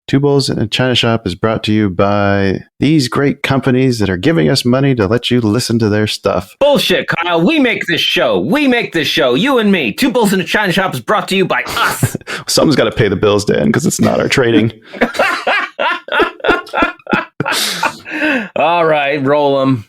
Two Bowls in a China Shop is brought to you by these great companies that are giving us money to let you listen to their stuff. Bullshit, Kyle. We make this show. You and me. Two Bulls in a China Shop is brought to you by us. Someone's got to pay the bills, Dan, because it's not our trading. All right, roll them.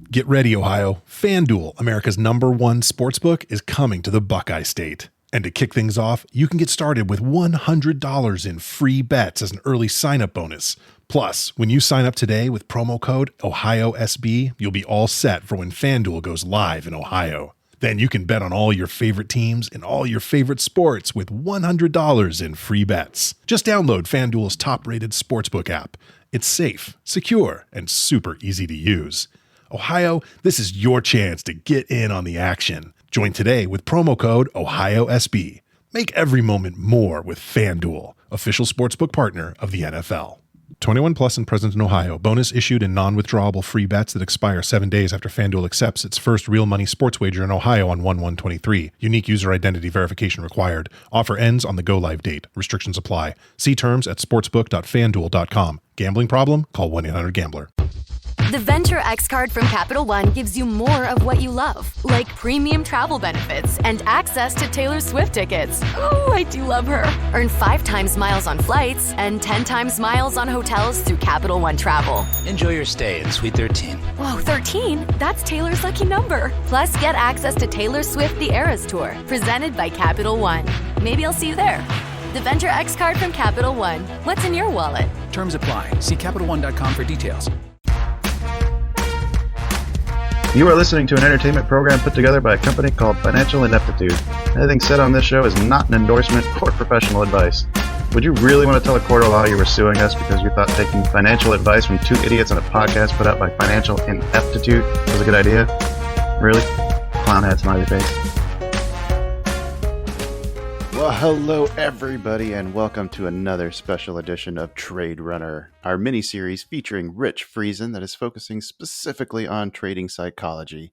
Get ready, Ohio. FanDuel, America's #1 sportsbook, is coming to the Buckeye State. And to kick things off, you can get started with $100 in free bets as an early sign-up bonus. Plus, when you sign up today with promo code OhioSB, you'll be all set for when FanDuel goes live in Ohio. Then you can bet on all your favorite teams and all your favorite sports with $100 in free bets. Just download FanDuel's top-rated sportsbook app. It's safe, secure, and super easy to use. Ohio, this is your chance to get in on the action. Join today with promo code OhioSB. Make every moment more with FanDuel, official sportsbook partner of the NFL. 21 plus and present in Ohio. Bonus issued in non-withdrawable free bets that expire 7 days after FanDuel accepts its first real money sports wager in Ohio on 1/1/23. Unique user identity verification required. Offer ends on the go-live date. Restrictions apply. See terms at sportsbook.fanduel.com. Gambling problem? Call 1-800-GAMBLER. The Venture X card from Capital One gives you more of what you love, like premium travel benefits and access to Taylor Swift tickets. Oh, I do love her. Earn 5 times miles on flights and 10 times miles on hotels through Capital One Travel. Enjoy your stay in Suite 13. Whoa, 13? That's Taylor's lucky number. Plus, get access to Taylor Swift The Eras Tour, presented by Capital One. Maybe I'll see you there. The Venture X card from Capital One. What's in your wallet? Terms apply. See CapitalOne.com for details. You are listening to an entertainment program put together by a company called Financial Ineptitude. Anything said on this show is not an endorsement or professional advice. Would you really want to tell a court of law you were suing us because you thought taking financial advice from two idiots on a podcast put out by Financial Ineptitude was a good idea? Really? Clown hat smiley face. Well, hello everybody, and welcome to another special edition of Trade Runner, our mini-series featuring Rich Friesen that is focusing specifically on trading psychology.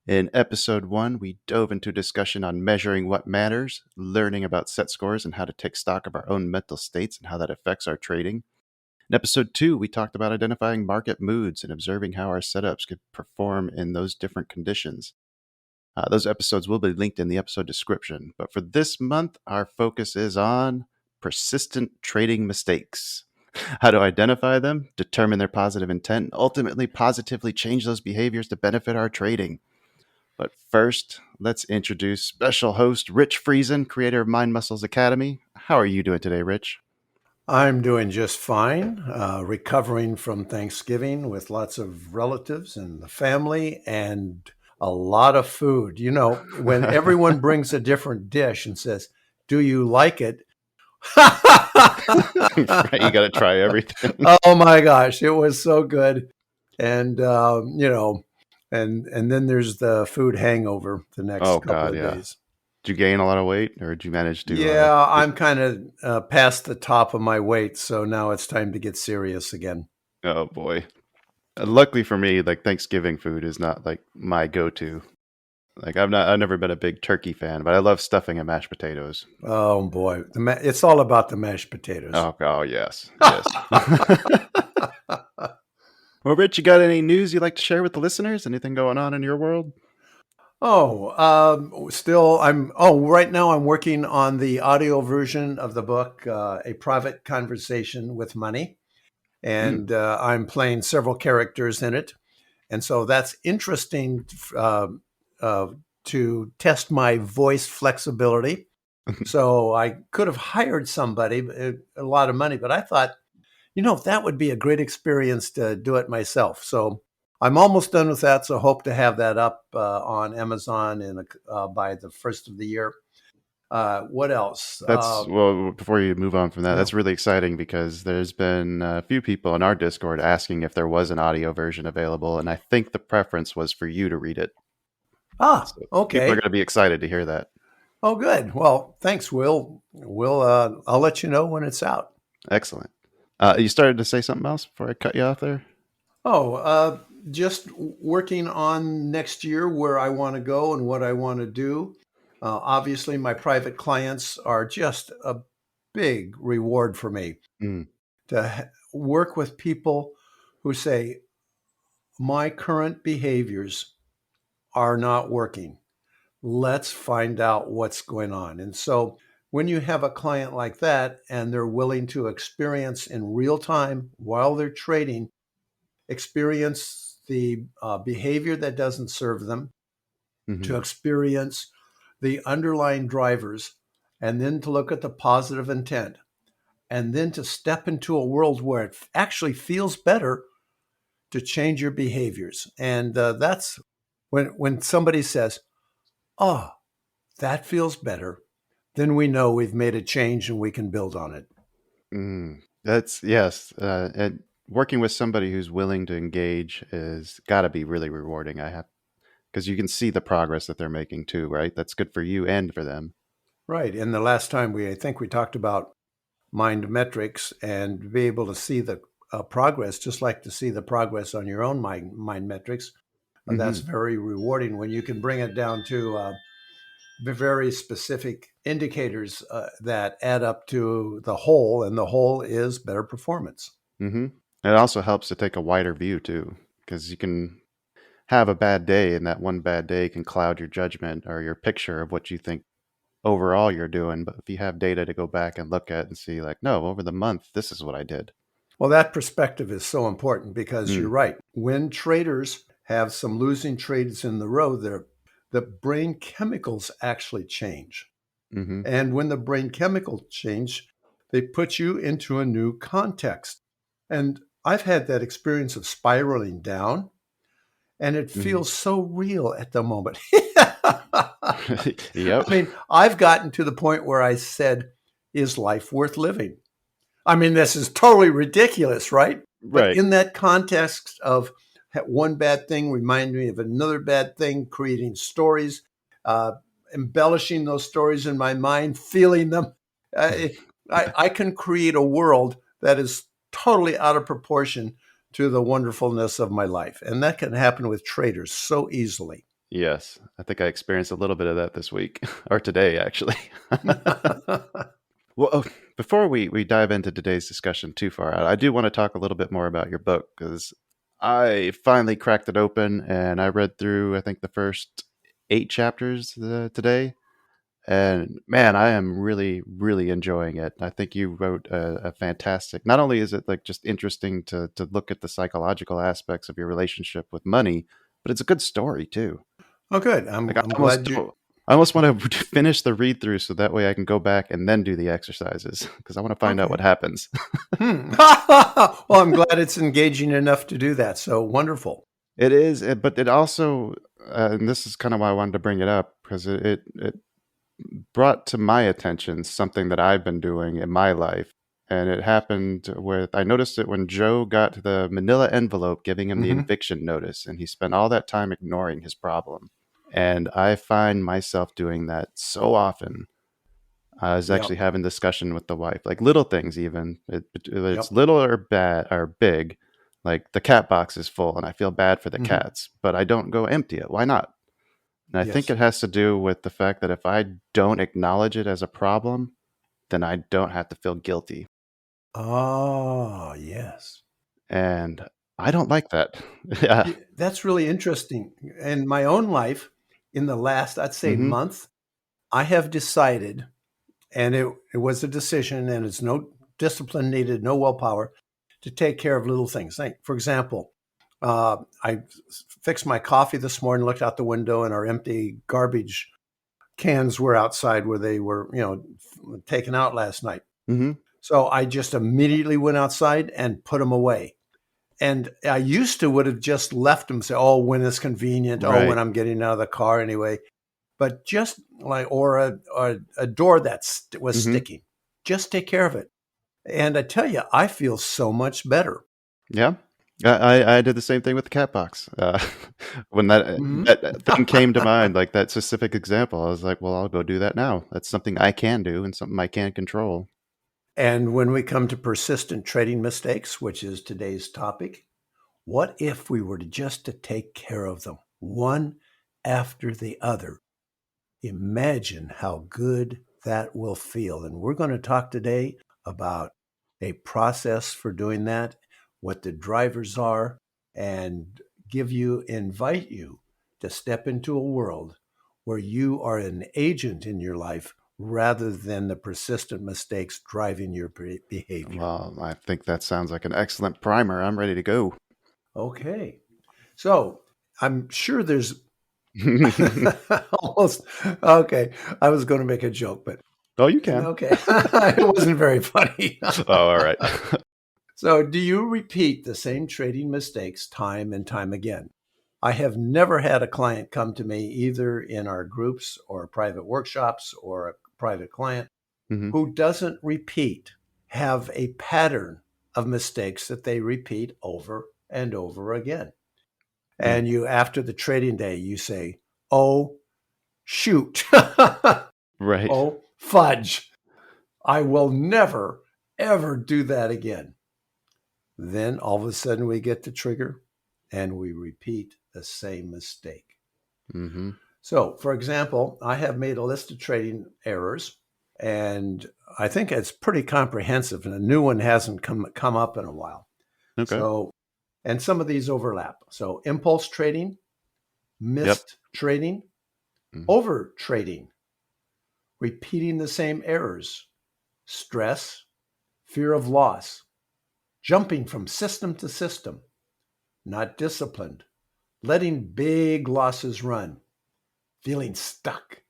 In episode 1, we dove into discussion on measuring what matters, learning about set scores and how to take stock of our own mental states and how that affects our trading. In episode 2, we talked about identifying market moods and observing how our setups could perform in those different conditions. Those episodes will be linked in the episode description. But for this month, our focus is on persistent trading mistakes. How to identify them, determine their positive intent, and ultimately positively change those behaviors to benefit our trading. But first, let's introduce special host Rich Friesen, creator of Mind Muscles Academy. How are you doing today, Rich? I'm doing just fine, recovering from Thanksgiving with lots of relatives and the family and a lot of food. You know, when everyone brings a different dish and says, "Do you like it?" Right, you got to try everything. Oh my gosh, it was so good. And, and then there's the food hangover the next couple of days. Did you gain a lot of weight or did you manage to? Yeah, I'm kind of past the top of my weight. So now it's time to get serious again. Oh boy. Luckily for me, like Thanksgiving food is not like my go-to. Like I've never been a big turkey fan, but I love stuffing and mashed potatoes. Oh boy, it's all about the mashed potatoes. Oh yes. Well, Rich, you got any news you'd like to share with the listeners? Anything going on in your world? Right now I'm working on the audio version of the book, A Private Conversation with Money. And I'm playing several characters in it. And so that's interesting to test my voice flexibility. So I could have hired somebody, a lot of money, but I thought, that would be a great experience to do it myself. So I'm almost done with that. So hope to have that up on Amazon by the first of the year. What else? Before you move on from that, that's really exciting because there's been a few people in our Discord asking if there was an audio version available, and I think the preference was for you to read it. Okay. People are going to be excited to hear that. Oh, good. Well, thanks, Will. I'll let you know when it's out. Excellent. You started to say something else before I cut you off there? Just working on next year where I want to go and what I want to do. Obviously, my private clients are just a big reward for me. to work with people who say, my current behaviors are not working. Let's find out what's going on. And so when you have a client like that and they're willing to experience in real time while they're trading, experience the behavior that doesn't serve them, to experience the underlying drivers, and then to look at the positive intent, and then to step into a world where it actually feels better to change your behaviors. And that's when somebody says, oh, that feels better, then we know we've made a change and we can build on it. That's yes. And working with somebody who's willing to engage is got to be really rewarding. I have because you can see the progress that they're making too, right? That's good for you and for them. Right. And the last time I think we talked about mind metrics, and to be able to see the progress, just like to see the progress on your own mind metrics. That's very rewarding when you can bring it down to very specific indicators that add up to the whole, and the whole is better performance. It also helps to take a wider view too, because you can have a bad day, and that one bad day can cloud your judgment or your picture of what you think overall you're doing. But if you have data to go back and look at and see, like, no, over the month, this is what I did. Well, that perspective is so important because you're right. When traders have some losing trades in the row, the brain chemicals actually change. And when the brain chemicals change, they put you into a new context. And I've had that experience of spiraling down, and it feels so real at the moment. Yep. I mean, I've gotten to the point where I said, is life worth living? I mean, this is totally ridiculous, right? But Right. in that context of one bad thing reminding me of another bad thing, creating stories, embellishing those stories in my mind, feeling them, I can create a world that is totally out of proportion to the wonderfulness of my life. And that can happen with traders so easily. Yes. I think I experienced a little bit of that this week or today, actually. Well, before we dive into today's discussion too far out, I do want to talk a little bit more about your book because I finally cracked it open and I read through, I think, the first 8 chapters today. And man, I am really, really enjoying it. I think you wrote a fantastic. Not only is it like just interesting to look at the psychological aspects of your relationship with money, but it's a good story too. Oh, good. I'm glad you. I almost want to finish the read through so that way I can go back and then do the exercises because I want to find out what happens. Well, I'm glad it's engaging enough to do that. So wonderful. It is, but it also, and this is kind of why I wanted to bring it up because it brought to my attention something that I've been doing in my life. And it happened with, I noticed it when Joe got the manila envelope giving him the eviction notice, and he spent all that time ignoring his problem. And I find myself doing that so often. I was actually having discussion with the wife, like little things, even it's little or bad or big, like the cat box is full and I feel bad for the cats, but I don't go empty it. Why not? And I think it has to do with the fact that if I don't acknowledge it as a problem, then I don't have to feel guilty. Oh, yes. And I don't like that. Yeah. That's really interesting. In my own life, in the last, I'd say, month, I have decided, and it was a decision, and it's no discipline needed, no willpower, to take care of little things. Like, for example, I fixed my coffee this morning, looked out the window, and our empty garbage cans were outside where they were, taken out last night. So I just immediately went outside and put them away. And I used to would have just left them, say, oh, when it's convenient, Right. when I'm getting out of the car anyway. But just like, or a door that was sticking, just take care of it. And I tell you, I feel so much better. Yeah. I did the same thing with the cat box. When that thing came to mind, like that specific example, I was like, well, I'll go do that now. That's something I can do and something I can control. And when we come to persistent trading mistakes, which is today's topic, what if we were to take care of them one after the other? Imagine how good that will feel. And we're going to talk today about a process for doing that, what the drivers are, and invite you to step into a world where you are an agent in your life rather than the persistent mistakes driving your behavior. Well, I think that sounds like an excellent primer. I'm ready to go. Okay. So I'm sure there's almost, okay. I was going to make a joke, but Oh, you can. okay. It wasn't very funny. Oh, all right. So, do you repeat the same trading mistakes time and time again? I have never had a client come to me, either in our groups or private workshops or a private client, Mhm. who doesn't have a pattern of mistakes that they repeat over and over again. And you, after the trading day, you say, "Oh, shoot." Right. "Oh, fudge. I will never, ever do that again." Then all of a sudden we get the trigger and we repeat the same mistake. Mm-hmm. So, for example, I have made a list of trading errors, and I think it's pretty comprehensive, and a new one hasn't come up in a while. Okay. So, and some of these overlap. So, impulse trading, missed trading, over trading, repeating the same errors, stress, fear of loss, jumping from system to system, not disciplined, letting big losses run, feeling stuck,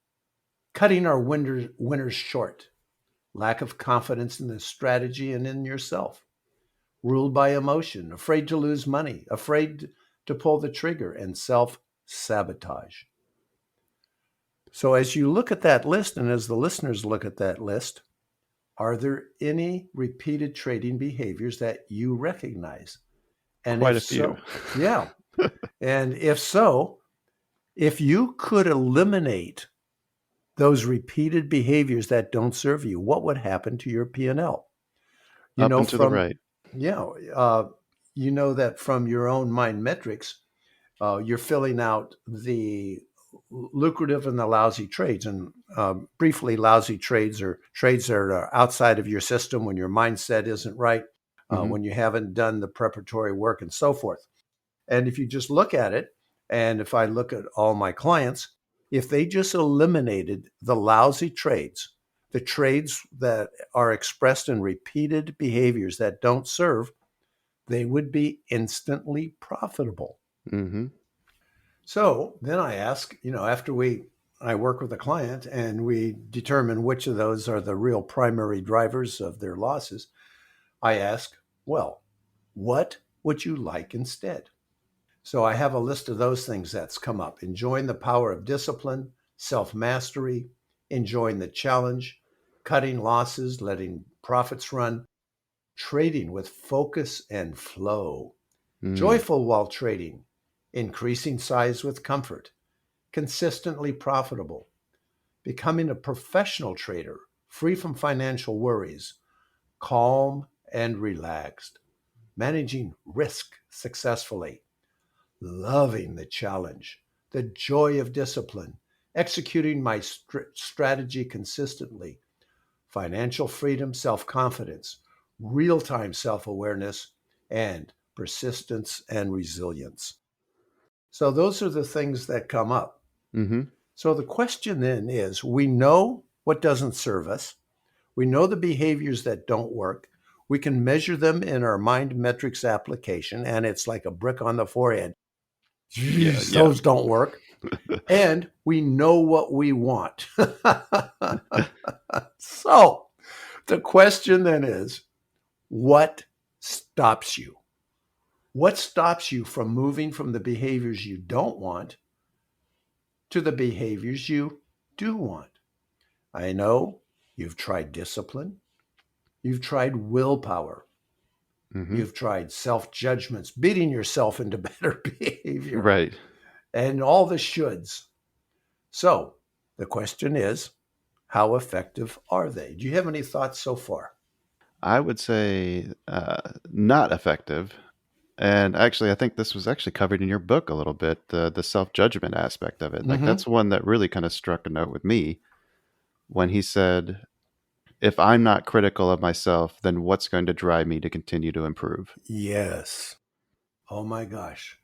cutting our winners short, lack of confidence in the strategy and in yourself, ruled by emotion, afraid to lose money, afraid to pull the trigger, and self-sabotage. So as you look at that list, and as the listeners look at that list, are there any repeated trading behaviors that you recognize? And Quite if a few. so, yeah. And if so, if you could eliminate those repeated behaviors that don't serve you, what would happen to your P&L? Up and to the right. You know that from your own mind metrics, you're filling out the lucrative and the lousy trades. And briefly, lousy trades are trades that are outside of your system when your mindset isn't right, when you haven't done the preparatory work and so forth. And if you just look at it, and if I look at all my clients, if they just eliminated the lousy trades, the trades that are expressed in repeated behaviors that don't serve, they would be instantly profitable. Mm-hmm. So then I ask, after I work with a client and we determine which of those are the real primary drivers of their losses, I ask, well, what would you like instead? So I have a list of those things that's come up: enjoying the power of discipline, self-mastery, enjoying the challenge, cutting losses, letting profits run, trading with focus and flow, joyful while trading, increasing size with comfort, consistently profitable, becoming a professional trader, free from financial worries, calm and relaxed, managing risk successfully, loving the challenge, the joy of discipline, executing my strategy consistently, financial freedom, self-confidence, real-time self-awareness, and persistence and resilience. So those are the things that come up. Mm-hmm. So the question then is, we know what doesn't serve us. We know the behaviors that don't work. We can measure them in our mind metrics application, and it's like a brick on the forehead. Geez, those don't work. And we know what we want. So the question then is, what stops you? What stops you from moving from the behaviors you don't want to the behaviors you do want? I know you've tried discipline. You've tried willpower. Mm-hmm. You've tried self-judgments, beating yourself into better behavior. Right. And all the shoulds. So the question is, how effective are they? Do you have any thoughts so far? I would say not effective. And actually, I think this was actually covered in your book a little bit, the self-judgment aspect of it. Like, that's one that really kind of struck a note with me when he said, if I'm not critical of myself, then what's going to drive me to continue to improve? Yes. Oh my gosh.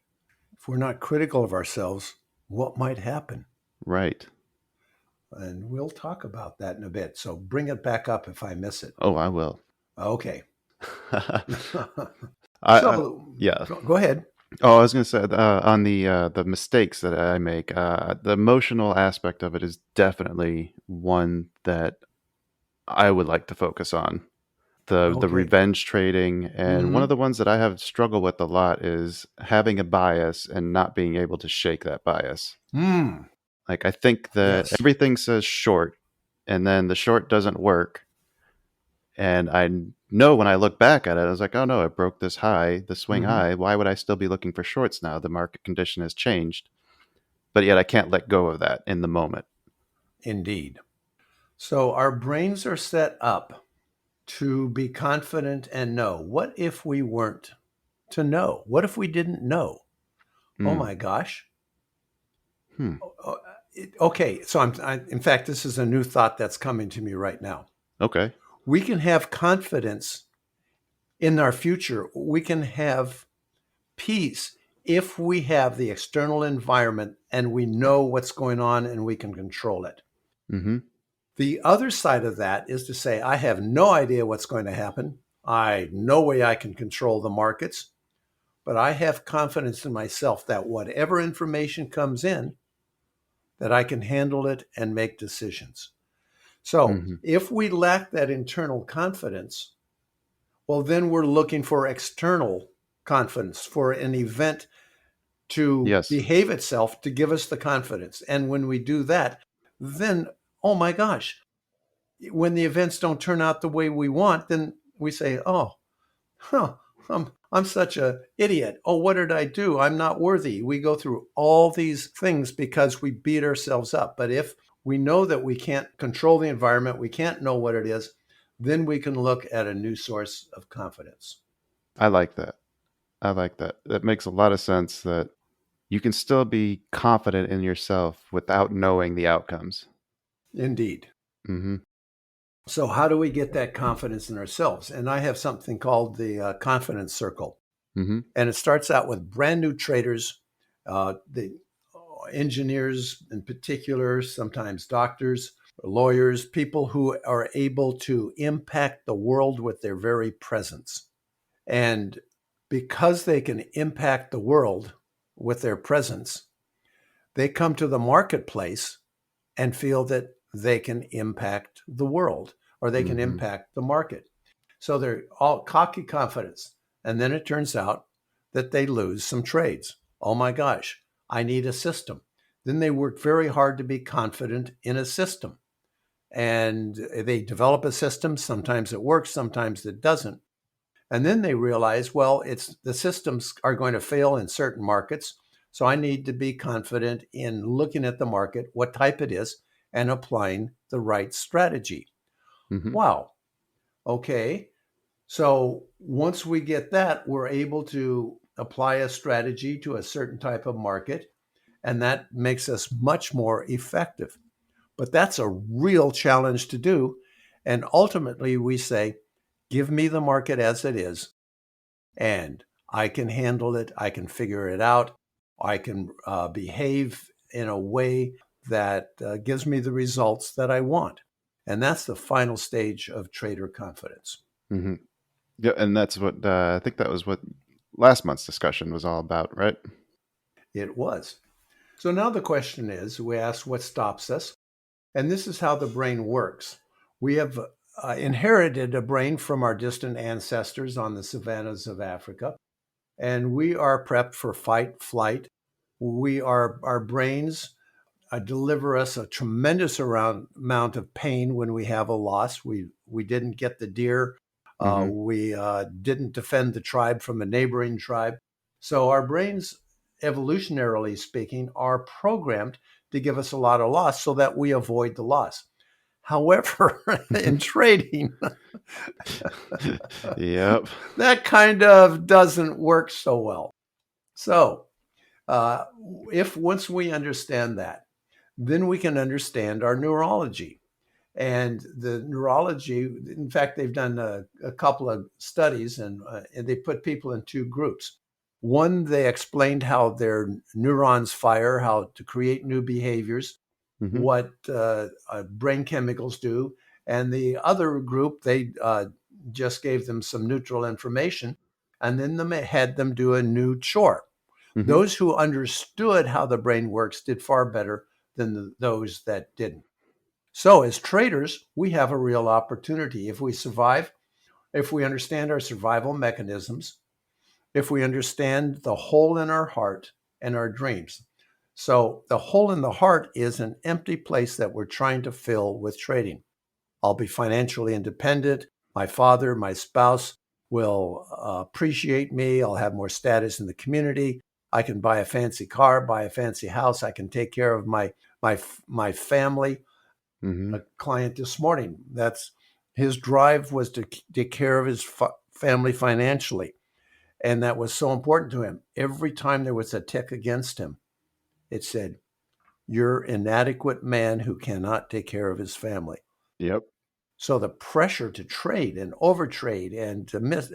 If we're not critical of ourselves, what might happen? Right. And we'll talk about that in a bit. So bring it back up if I miss it. Oh, I will. Okay. I yeah. Go ahead. Oh, I was going to say on the mistakes that I make, the emotional aspect of it is definitely one that I would like to focus on. The Okay. revenge trading, and one of the ones that I have struggled with a lot is having a bias and not being able to shake that bias. Like, I think that Yes. everything says short, and then the short doesn't work. And I know when I look back at it, I was like, oh no, it broke this high, the swing high. Why would I still be looking for shorts now? The market condition has changed. But yet I can't let go of that in the moment. Indeed. So our brains are set up to be confident and know. What if we weren't to know? What if we didn't know? Oh my gosh. Okay, so in fact, this is a new thought that's coming to me right now. Okay. We can have confidence in our future. We can have peace if we have the external environment and we know what's going on and we can control it. Mm-hmm. The other side of that is to say, I have no idea what's going to happen. No way I can control the markets, but I have confidence in myself that whatever information comes in, that I can handle it and make decisions. So if we lack that internal confidence, well, then we're looking for external confidence, for an event to behave itself to give us the confidence. And when we do that, then, oh my gosh, when the events don't turn out the way we want, then we say, I'm such an idiot. Oh, what did I do? I'm not worthy. We go through all these things because we beat ourselves up. But if we know that we can't control the environment, we can't know what it is, then we can look at a new source of confidence. I like that. That makes a lot of sense, that you can still be confident in yourself without knowing the outcomes. Indeed. So how do we get that confidence in ourselves? And I have something called the confidence circle. And it starts out with brand new traders, the engineers in particular, sometimes doctors, lawyers, people who are able to impact the world with their very presence. And because they can impact the world with their presence, they come to the marketplace and feel that they can impact the world, or they can impact the market. So they're all cocky confidence. And then it turns out that they lose some trades. Oh my gosh, I need a system. Then they work very hard to be confident in a system. And they develop a system. Sometimes it works, sometimes it doesn't. And then they realize, well, the systems are going to fail in certain markets. So I need to be confident in looking at the market, what type it is, and applying the right strategy. Wow. Okay. So once we get that, we're able to apply a strategy to a certain type of market, and that makes us much more effective. But that's a real challenge to do. And ultimately, we say, give me the market as it is, and I can handle it. I can figure it out. I can behave in a way that gives me the results that I want. And that's the final stage of trader confidence. Yeah, and that's what I think that was what last month's discussion was all about, right? It was. So now the question is, we ask what stops us. And this is how the brain works. We have inherited a brain from our distant ancestors on the savannas of Africa, and we are prepped for fight, flight. Our brains deliver us a tremendous amount of pain when we have a loss. We didn't get the deer. We didn't defend the tribe from a neighboring tribe. So our brains, evolutionarily speaking, are programmed to give us a lot of loss so that we avoid the loss. However, in trading, that kind of doesn't work so well. So if once we understand that, then we can understand our neurology. And the neurology, in fact, they've done a couple of studies, and they put people in two groups. One, they explained how their neurons fire, how to create new behaviors, Mm-hmm. what brain chemicals do. And the other group, they just gave them some neutral information, and then they had them do a new chore. Mm-hmm. Those who understood how the brain works did far better than those that didn't. So as traders, we have a real opportunity. If we survive, if we understand our survival mechanisms, if we understand the hole in our heart and our dreams. So the hole in the heart is an empty place that we're trying to fill with trading. I'll be financially independent. My father, my spouse will appreciate me. I'll have more status in the community. I can buy a fancy car, buy a fancy house. I can take care of my family. Mm-hmm. A client this morning, that's his drive was to take care of his family financially. And that was so important to him. Every time there was a tick against him, it said, "You're an inadequate man who cannot take care of his family." Yep. So the pressure to trade and overtrade and to miss,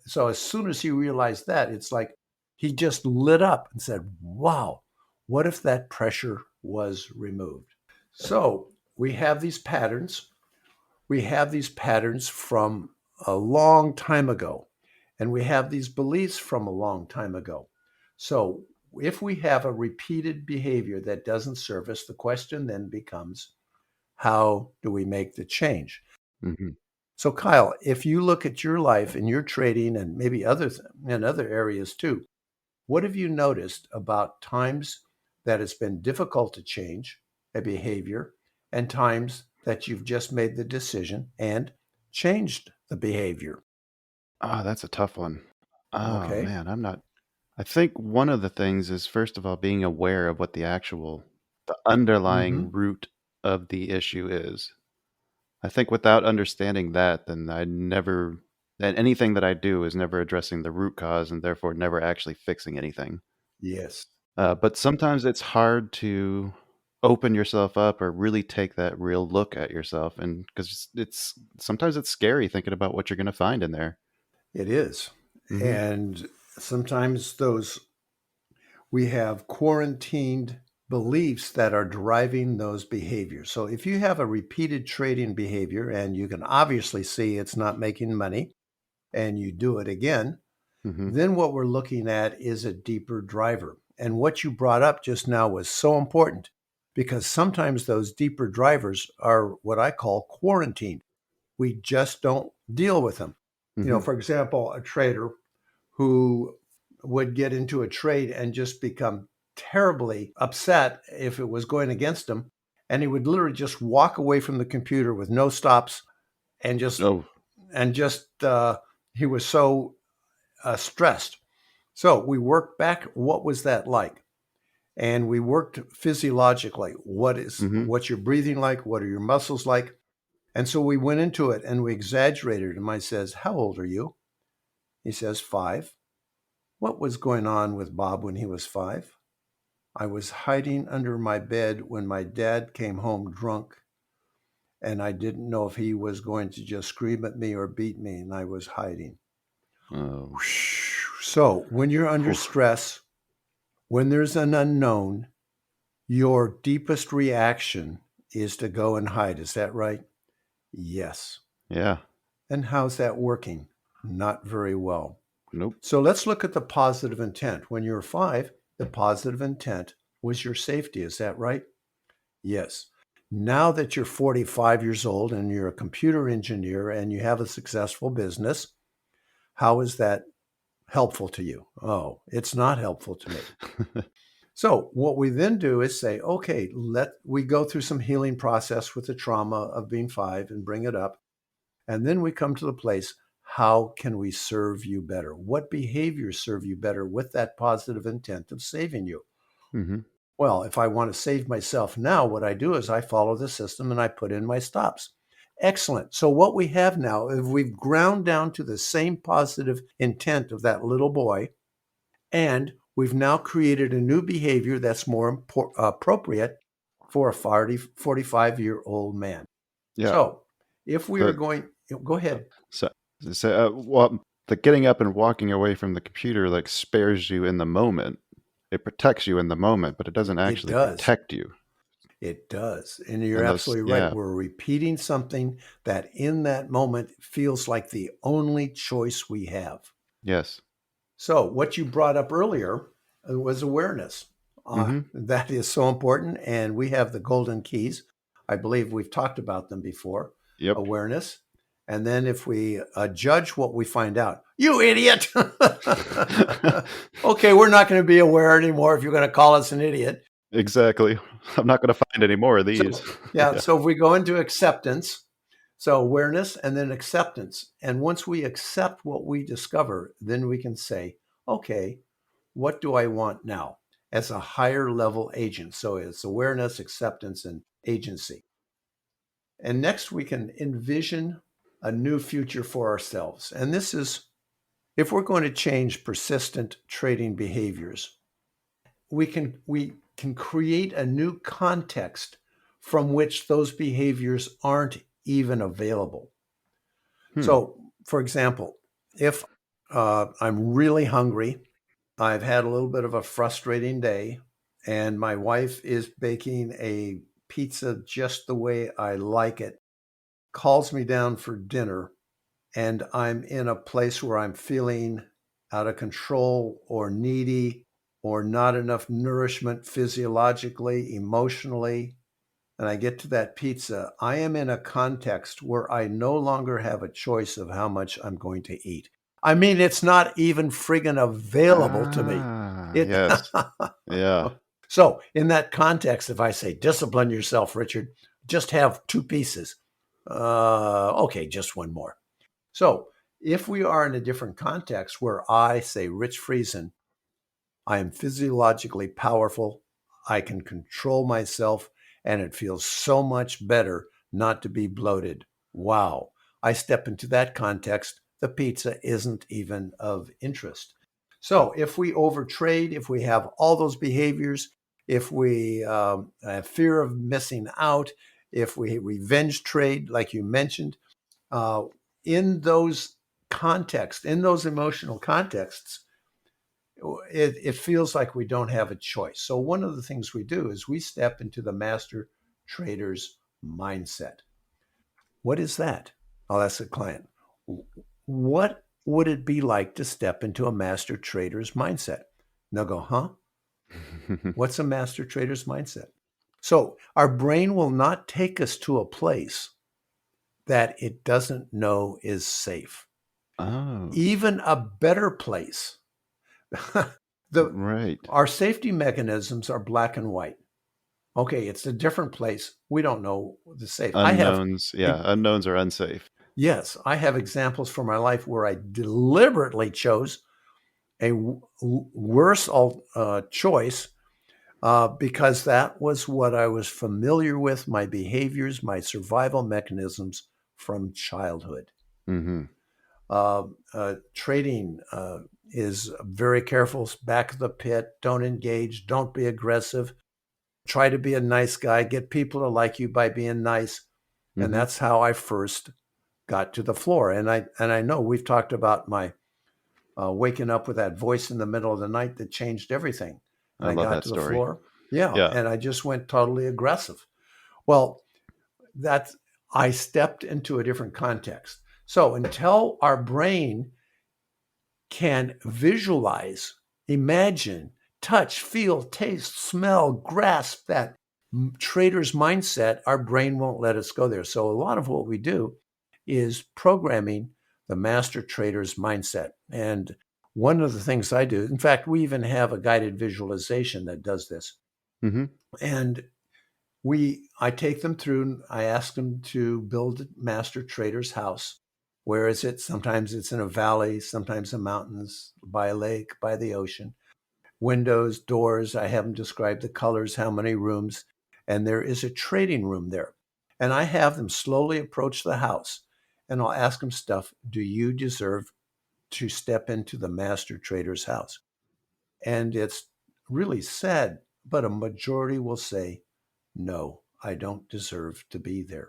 so as soon as he realized that, it's like he just lit up and said, wow, what if that pressure was removed? So we have these patterns. We have these patterns from a long time ago, and we have these beliefs from a long time ago. So if we have a repeated behavior that doesn't serve us, the question then becomes, how do we make the change? Mm-hmm. So Kyle, if you look at your life and your trading and maybe other areas too, what have you noticed about times that it's been difficult to change a behavior and times that you've just made the decision and changed the behavior? Oh, that's a tough one. Oh Okay. man, I think one of the things is, first of all, being aware of what the underlying Mm-hmm. root of the issue is. I think without understanding that, then that anything that I do is never addressing the root cause and therefore never actually fixing anything. Yes, But sometimes it's hard to open yourself up or really take that real look at yourself, and because sometimes it's scary thinking about what you're going to find in there. it is. Mm-hmm. And sometimes we have quarantined beliefs that are driving those behaviors. So if you have a repeated trading behavior and you can obviously see it's not making money and you do it again, Mm-hmm. then what we're looking at is a deeper driver. And what you brought up just now was so important because sometimes those deeper drivers are what I call quarantined. We just don't deal with them. Mm-hmm. For example, a trader who would get into a trade and just become terribly upset if it was going against him. And he would literally just walk away from the computer with no stops and Oh. he was so stressed. So we worked back. What was that like? And we worked physiologically. Mm-hmm. What's your breathing like? What are your muscles like? And so we went into it and we exaggerated. And I says, "How old are you?" He says, 5. What was going on with Bob when he was 5? I was hiding under my bed when my dad came home drunk, and I didn't know if he was going to just scream at me or beat me, and I was hiding. Oh. So when you're under Oof. stress, when there's an unknown, your deepest reaction is to go and hide. Is that right? Yes. Yeah. And how's that working? Not very well. Nope. So let's look at the positive intent. When you were 5, the positive intent was your safety. Is that right? Yes. Now that you're 45 years old and you're a computer engineer and you have a successful business, how is that helpful to you? Oh, it's not helpful to me. So what we then do is say, okay, we go through some healing process with the trauma of being 5 and bring it up. And then we come to the place, how can we serve you better? What behaviors serve you better with that positive intent of saving you? Mm-hmm. Well, if I want to save myself now, what I do is I follow the system and I put in my stops. Excellent. So what we have now is we've ground down to the same positive intent of that little boy, and we've now created a new behavior that's more appropriate for a 45-year-old man. Yeah. So if we are The- going, go ahead. Well, the getting up and walking away from the computer like spares you in the moment. It protects you in the moment, but it doesn't actually does. protect you. It does. And you're And absolutely right. yeah. We're repeating something that in that moment feels like the only choice we have. Yes. So what you brought up earlier was awareness. That is so important. And we have the golden keys. I believe we've talked about them before. Yep. Awareness. And then if we judge what we find out, you idiot. Okay, we're not going to be aware anymore if you're going to call us an idiot. Exactly. I'm not going to find any more of these. So if we go into acceptance, so awareness and then acceptance. And once we accept what we discover, then we can say, okay, what do I want now as a higher level agent? So it's awareness, acceptance, and agency. And next we can envision a new future for ourselves. And this is, if we're going to change persistent trading behaviors, we can create a new context from which those behaviors aren't even available. So, for example, if I'm really hungry, I've had a little bit of a frustrating day, and my wife is baking a pizza just the way I like it, calls me down for dinner, and I'm in a place where I'm feeling out of control or needy or not enough nourishment physiologically, emotionally, and I get to that pizza, I am in a context where I no longer have a choice of how much I'm going to eat. I mean, it's not even friggin' available to me. Yes. Yeah. So in that context, if I say, discipline yourself, Richard, just have 2 pieces. Okay, just one more. So if we are in a different context where I say, Rich Friesen, I am physiologically powerful, I can control myself, and it feels so much better not to be bloated. Wow. I step into that context, the pizza isn't even of interest. So if we overtrade, if we have all those behaviors, if we have fear of missing out, if we revenge trade, like you mentioned, in those contexts, in those emotional contexts, it feels like we don't have a choice. So one of the things we do is we step into the master trader's mindset. What is that? I'll ask the client, what would it be like to step into a master trader's mindset? And they'll go, huh? What's a master trader's mindset? So our brain will not take us to a place that it doesn't know is safe. Oh. Even a better place. Right. Our safety mechanisms are black and white. Okay, it's a different place. We don't know the safe. Unknowns. Unknowns are unsafe. Yes, I have examples from my life where I deliberately chose a worse choice because that was what I was familiar with, my behaviors, my survival mechanisms from childhood. Trading is very careful, back of the pit, don't engage, don't be aggressive, try to be a nice guy, get people to like you by being nice. And that's how I first got to the floor. And I know we've talked about my waking up with that voice in the middle of the night that changed everything. And I love got that to story. the floor. Yeah. And I just went totally aggressive. Well, I stepped into a different context. So until our brain can visualize, imagine, touch, feel, taste, smell, grasp that trader's mindset, our brain won't let us go there. So a lot of what we do is programming the master trader's mindset. And one of the things I do, in fact, we even have a guided visualization that does this. And I take them through, I ask them to build a master trader's house. Where is it? Sometimes it's in a valley, sometimes in mountains, by a lake, by the ocean. Windows, doors, I have them describe the colors, how many rooms, and there is a trading room there. And I have them slowly approach the house, and I'll ask them stuff. Do you deserve to step into the master trader's house? And it's really sad, but a majority will say No, I don't deserve to be there.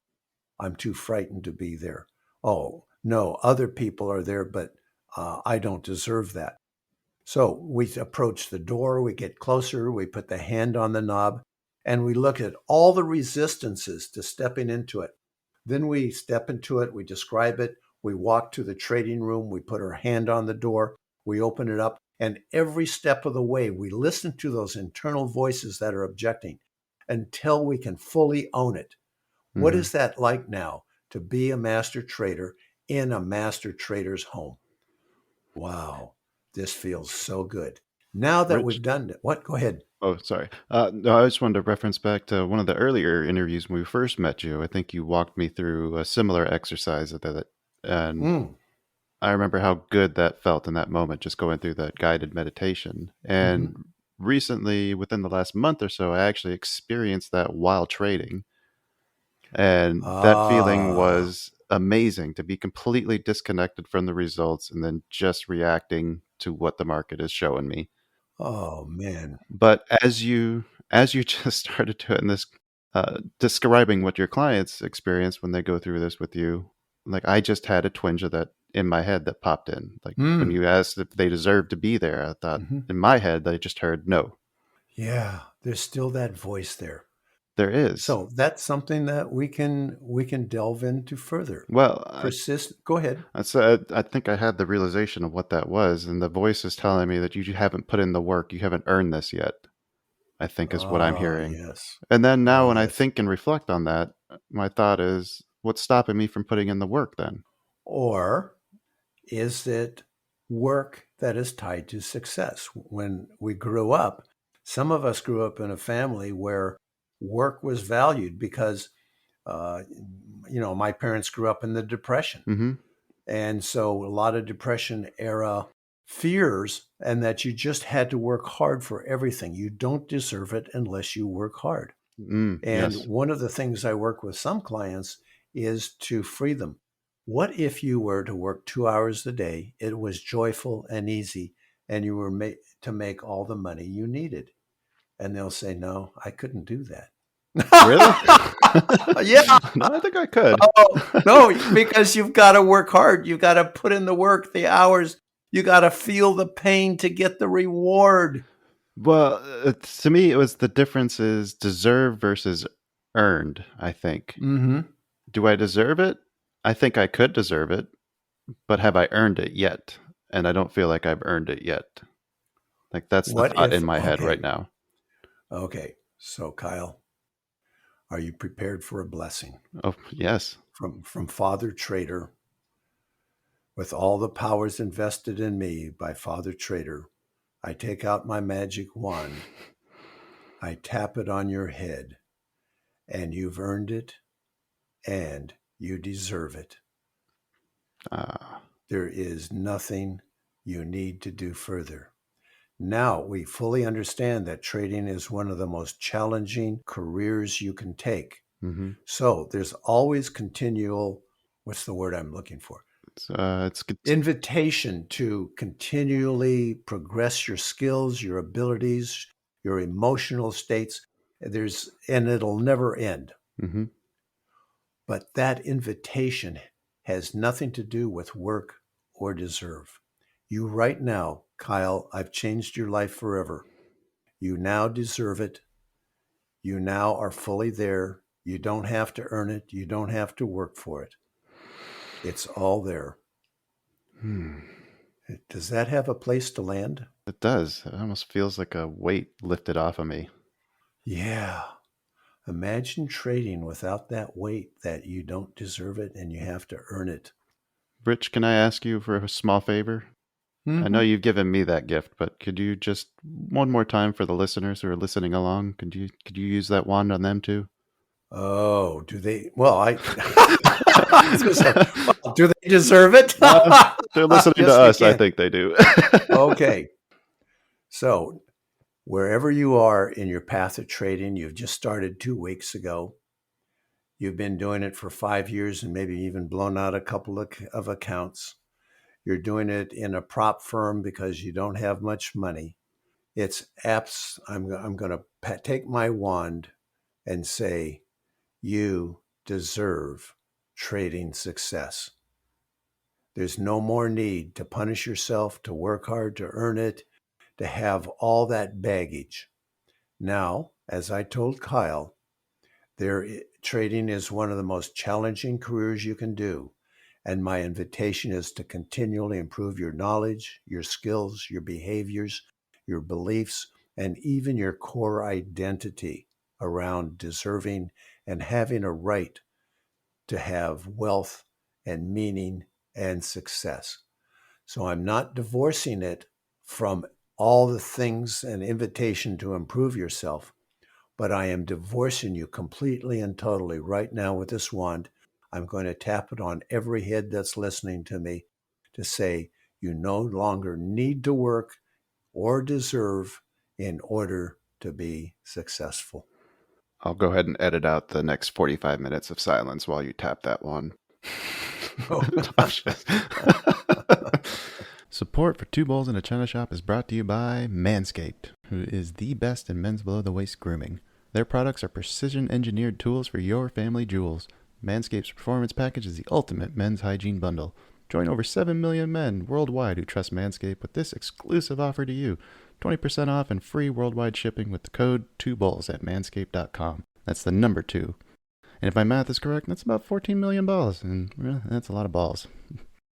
I'm too frightened to be there. Oh, no, other people are there, but I don't deserve that. So we approach the door, we get closer, we put the hand on the knob, and we look at all the resistances to stepping into it. Then we step into it, we describe it, we walk to the trading room, we put our hand on the door, we open it up, and every step of the way, we listen to those internal voices that are objecting until we can fully own it. What Mhm. is that like now to be a master trader in a master trader's home? Wow, this feels so good. Now that Rich. we've done it, what? Go ahead. Oh, sorry. No, I just wanted to reference back to one of the earlier interviews when we first met you. I think you walked me through a similar exercise at that, and Mm. I remember how good that felt in that moment, just going through that guided meditation. hmm And recently, within the last month or so, I actually experienced that while trading. And that feeling Ah, was amazing, to be completely disconnected from the results and then just reacting to what the market is showing me. oh man. But as you just started doing this, describing what your clients experience when they go through this with you, like I just had a twinge of that in my head that popped in. Like when Mm. you asked if they deserved to be there, I thought hmm in my head I just heard no. Yeah, there's still that voice there. There is. So that's something that we can delve into further. Well, Persist. Go ahead. I think I had the realization of what that was, and the voice is telling me that you haven't put in the work, you haven't earned this yet. I think is what I'm Ah, hearing. yes, And then now when I yes. think and reflect on that, my thought is, what's stopping me from putting in the work then? Or is it work that is tied to success? When we grew up, some of us grew up in a family where work was valued because, uh, my parents grew up in the Depression. Mhm. And so a lot of Depression era fears, and that you just had to work hard for everything. You don't deserve it unless you work hard. And Yes. one of the things I work with some clients is to free them. What if you were to work 2 hours a day? It was joyful and easy, and you were to make all the money you needed. And they'll say, "No, I couldn't do that." Really? Yeah. No, I think I could. Oh, no, because you've got to work hard. You got to put in the work, the hours. You got to feel the pain to get the reward. Well, to me, it was the difference is deserve versus earned, I think. hmm Do I deserve it? I think I could deserve it, but have I earned it yet? And I don't feel like I've earned it yet. Like that's the What thought if, in my head right okay, now. okay. So, Kyle, are you prepared for a blessing Oh, yes. from Father Trader? With all the powers invested in me by Father Trader, I take out my magic wand, I tap it on your head, and you've earned it, and you deserve it. Uh, There is nothing you need to do further. Now we fully understand that trading is one of the most challenging careers you can take. mhm. So there's always continual, what's the word I'm looking for? It's good. Invitation to continually progress your skills, your abilities, your emotional states. And it'll never end. Mhm. But that invitation has nothing to do with work or deserve. You right now, Kyle, I've changed your life forever. You now deserve it. You now are fully there. You don't have to earn it. You don't have to work for it. It's all there. Hmm. Does that have a place to land? It does. It almost feels like a weight lifted off of me. Yeah. Imagine trading without that weight that you don't deserve it and you have to earn it. Rich, can I ask you for a small favor? I know hmm you've given me that gift, but could you just one more time for the listeners who are listening along? Could you use that wand on them too? Oh, do they? Well, I was going to say, well, do they deserve it? They're listening to Yes, they us. I can. think they do. Okay. So, wherever you are in your path of trading, you've just started 2 weeks ago. You've been doing it for 5 years and maybe even blown out a couple of accounts. You're doing it in a prop firm because you don't have much money. It's apps. I'm going to take my wand and say, you deserve trading success. There's no more need to punish yourself, to work hard, to earn it, to have all that baggage. Now, as I told Kyle, trading is one of the most challenging careers you can do. And my invitation is to continually improve your knowledge, your skills, your behaviors, your beliefs, and even your core identity around deserving and having a right to have wealth and meaning and success. So I'm not divorcing it from all the things and invitation to improve yourself, but I am divorcing you completely and totally right now with this wand. I'm going to tap it on every head that's listening to me to say, you no longer need to work or deserve in order to be successful. I'll go ahead and edit out the next 45 minutes of silence while you tap that one. Support for Two Bowls in a China Shop is brought to you by Manscaped, who is the best in men's below-the-waist grooming. Their products are precision-engineered tools for your family jewels. Manscaped's Performance Package is the ultimate men's hygiene bundle. Join over 7 million men worldwide who trust Manscaped with this exclusive offer to you. 20% off and free worldwide shipping with the code 2BOWLS at manscaped.com. That's the number 2. And if my math is correct, that's about 14 million balls, and that's a lot of balls.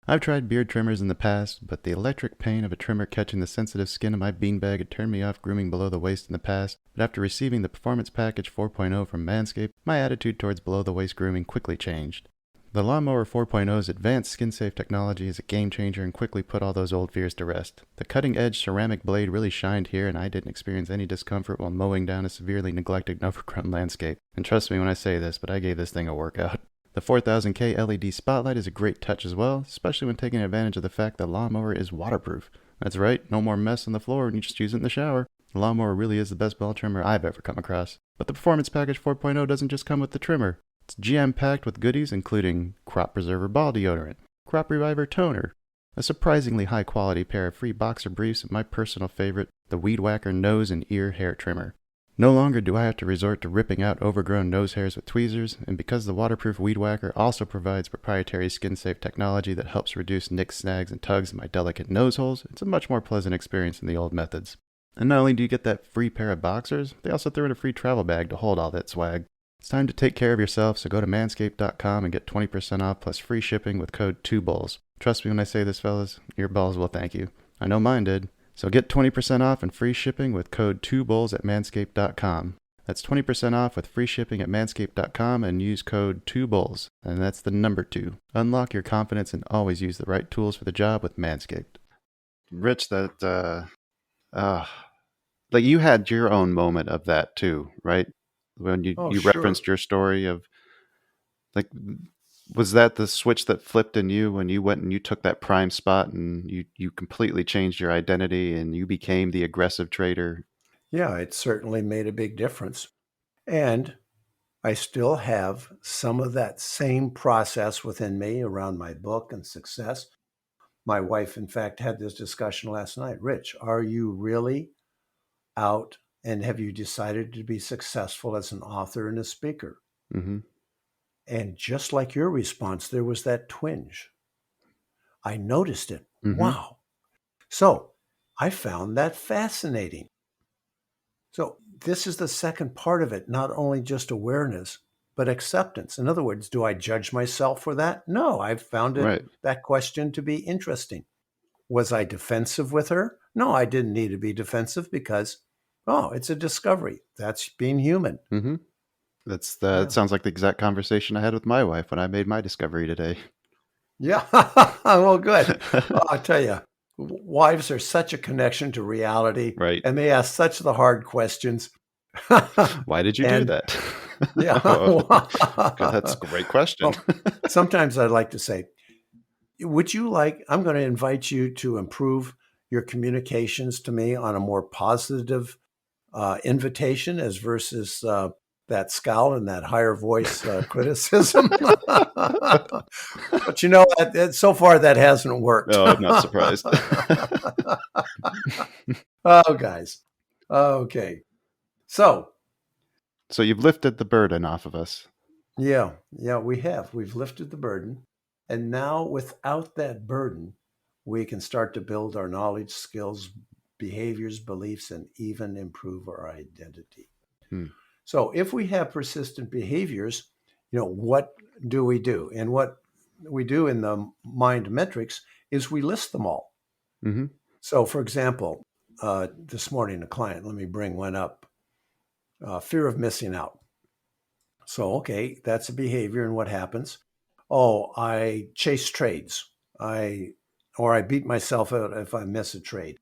I've tried beard trimmers in the past, but the electric pain of a trimmer catching the sensitive skin of my beanbag had turned me off grooming below the waist in the past. But after receiving the Performance Package 4.0 from Manscaped, my attitude towards below-the-waist grooming quickly changed. The Lawnmower 4.0's advanced skin-safe technology is a game-changer and quickly put all those old fears to rest. The cutting-edge ceramic blade really shined here, and I didn't experience any discomfort while mowing down a severely neglected and overgrown landscape. And trust me when I say this, but I gave this thing a workout. The 4000K LED spotlight is a great touch as well, especially when taking advantage of the fact that Lawnmower is waterproof. That's right, no more mess on the floor when you just use it in the shower. The Lawnmower really is the best ball trimmer I've ever come across. But the Performance Package 4.0 doesn't just come with the trimmer. It's jam-packed with goodies including Crop Preserver Ball Deodorant, Crop Reviver Toner, a surprisingly high-quality pair of free boxer briefs, and my personal favorite, the Weed Whacker Nose and Ear Hair Trimmer. No longer do I have to resort to ripping out overgrown nose hairs with tweezers, and because the waterproof Weed Whacker also provides proprietary skin-safe technology that helps reduce nicks, snags, and tugs in my delicate nose holes, it's a much more pleasant experience than the old methods. And not only do you get that free pair of boxers, they also throw in a free travel bag to hold all that swag. It's time to take care of yourself, so go to manscaped.com and get 20% off plus free shipping with code 2BOWLS. Trust me when I say this, fellas, your balls will thank you. I know mine did. So get 20% off and free shipping with code 2BOWLS at manscaped.com. That's 20% off with free shipping at manscaped.com and use code 2BOWLS, and that's the number 2. Unlock your confidence and always use the right tools for the job with Manscaped. Rich, like you had your own moment of that too, right? When you Sure. referenced your story of, like, was that the switch that flipped in you when you went and you took that prime spot and you completely changed your identity and you became the aggressive trader? Yeah, it certainly made a big difference. And I still have some of that same process within me around my book and success. My wife, in fact, had this discussion last night. Rich, are you really out and have you decided to be successful as an author and a speaker? Mm-hmm. And just like your response, there was that twinge. I noticed it. Mm-hmm. Wow. So I found that fascinating. So this is the second part of it, not only just awareness, but acceptance. In other words, do I judge myself for that? No, I found that question to be interesting. Was I defensive with her? No, I didn't need to be defensive because, it's a discovery. That's being human. Mm-hmm. It sounds like the exact conversation I had with my wife when I made my discovery today. Yeah. Well, good. I'll tell you, wives are such a connection to reality. Right. And they ask such the hard questions. Why did you do that? Yeah. That's a great question. Well, sometimes I'd like to say, I'm going to invite you to improve your communications to me on a more positive invitation as versus that scowl and that higher voice criticism. But so far that hasn't worked. No, I'm not surprised. Oh, guys. Okay. So So you've lifted the burden off of us. Yeah, we have. We've lifted the burden. And now, without that burden, we can start to build our knowledge, skills, behaviors, beliefs, and even improve our identity. So if we have persistent behaviors, what do we do? And what we do in the mind metrics is we list them all. Mm-hmm. So, for example, this morning, a client, let me bring one up, fear of missing out. So, okay, that's a behavior. And what happens? Oh, I chase trades. Or I beat myself out if I miss a trade.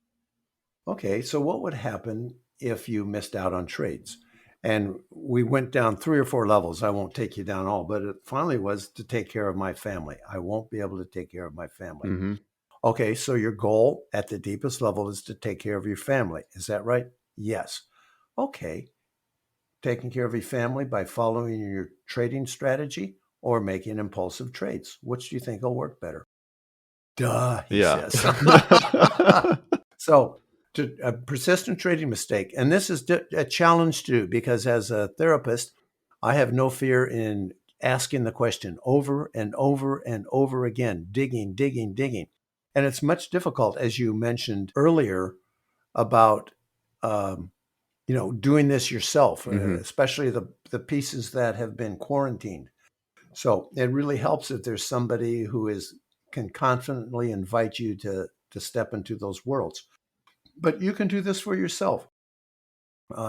Okay, so what would happen if you missed out on trades? And we went down 3 or 4 levels. I won't take you down all, but it finally was to take care of my family. I won't be able to take care of my family. Mm-hmm. Okay, so your goal at the deepest level is to take care of your family. Is that right? Yes. Okay. Taking care of your family by following your trading strategy or making impulsive trades. Which do you think will work better? Duh, he says. So, a persistent trading mistake. And this is a challenge to do because as a therapist, I have no fear in asking the question over and over and over again, digging. And it's much difficult, as you mentioned earlier, about doing this yourself, especially the pieces that have been quarantined. So it really helps if there's somebody who can confidently invite you to step into those worlds. But you can do this for yourself.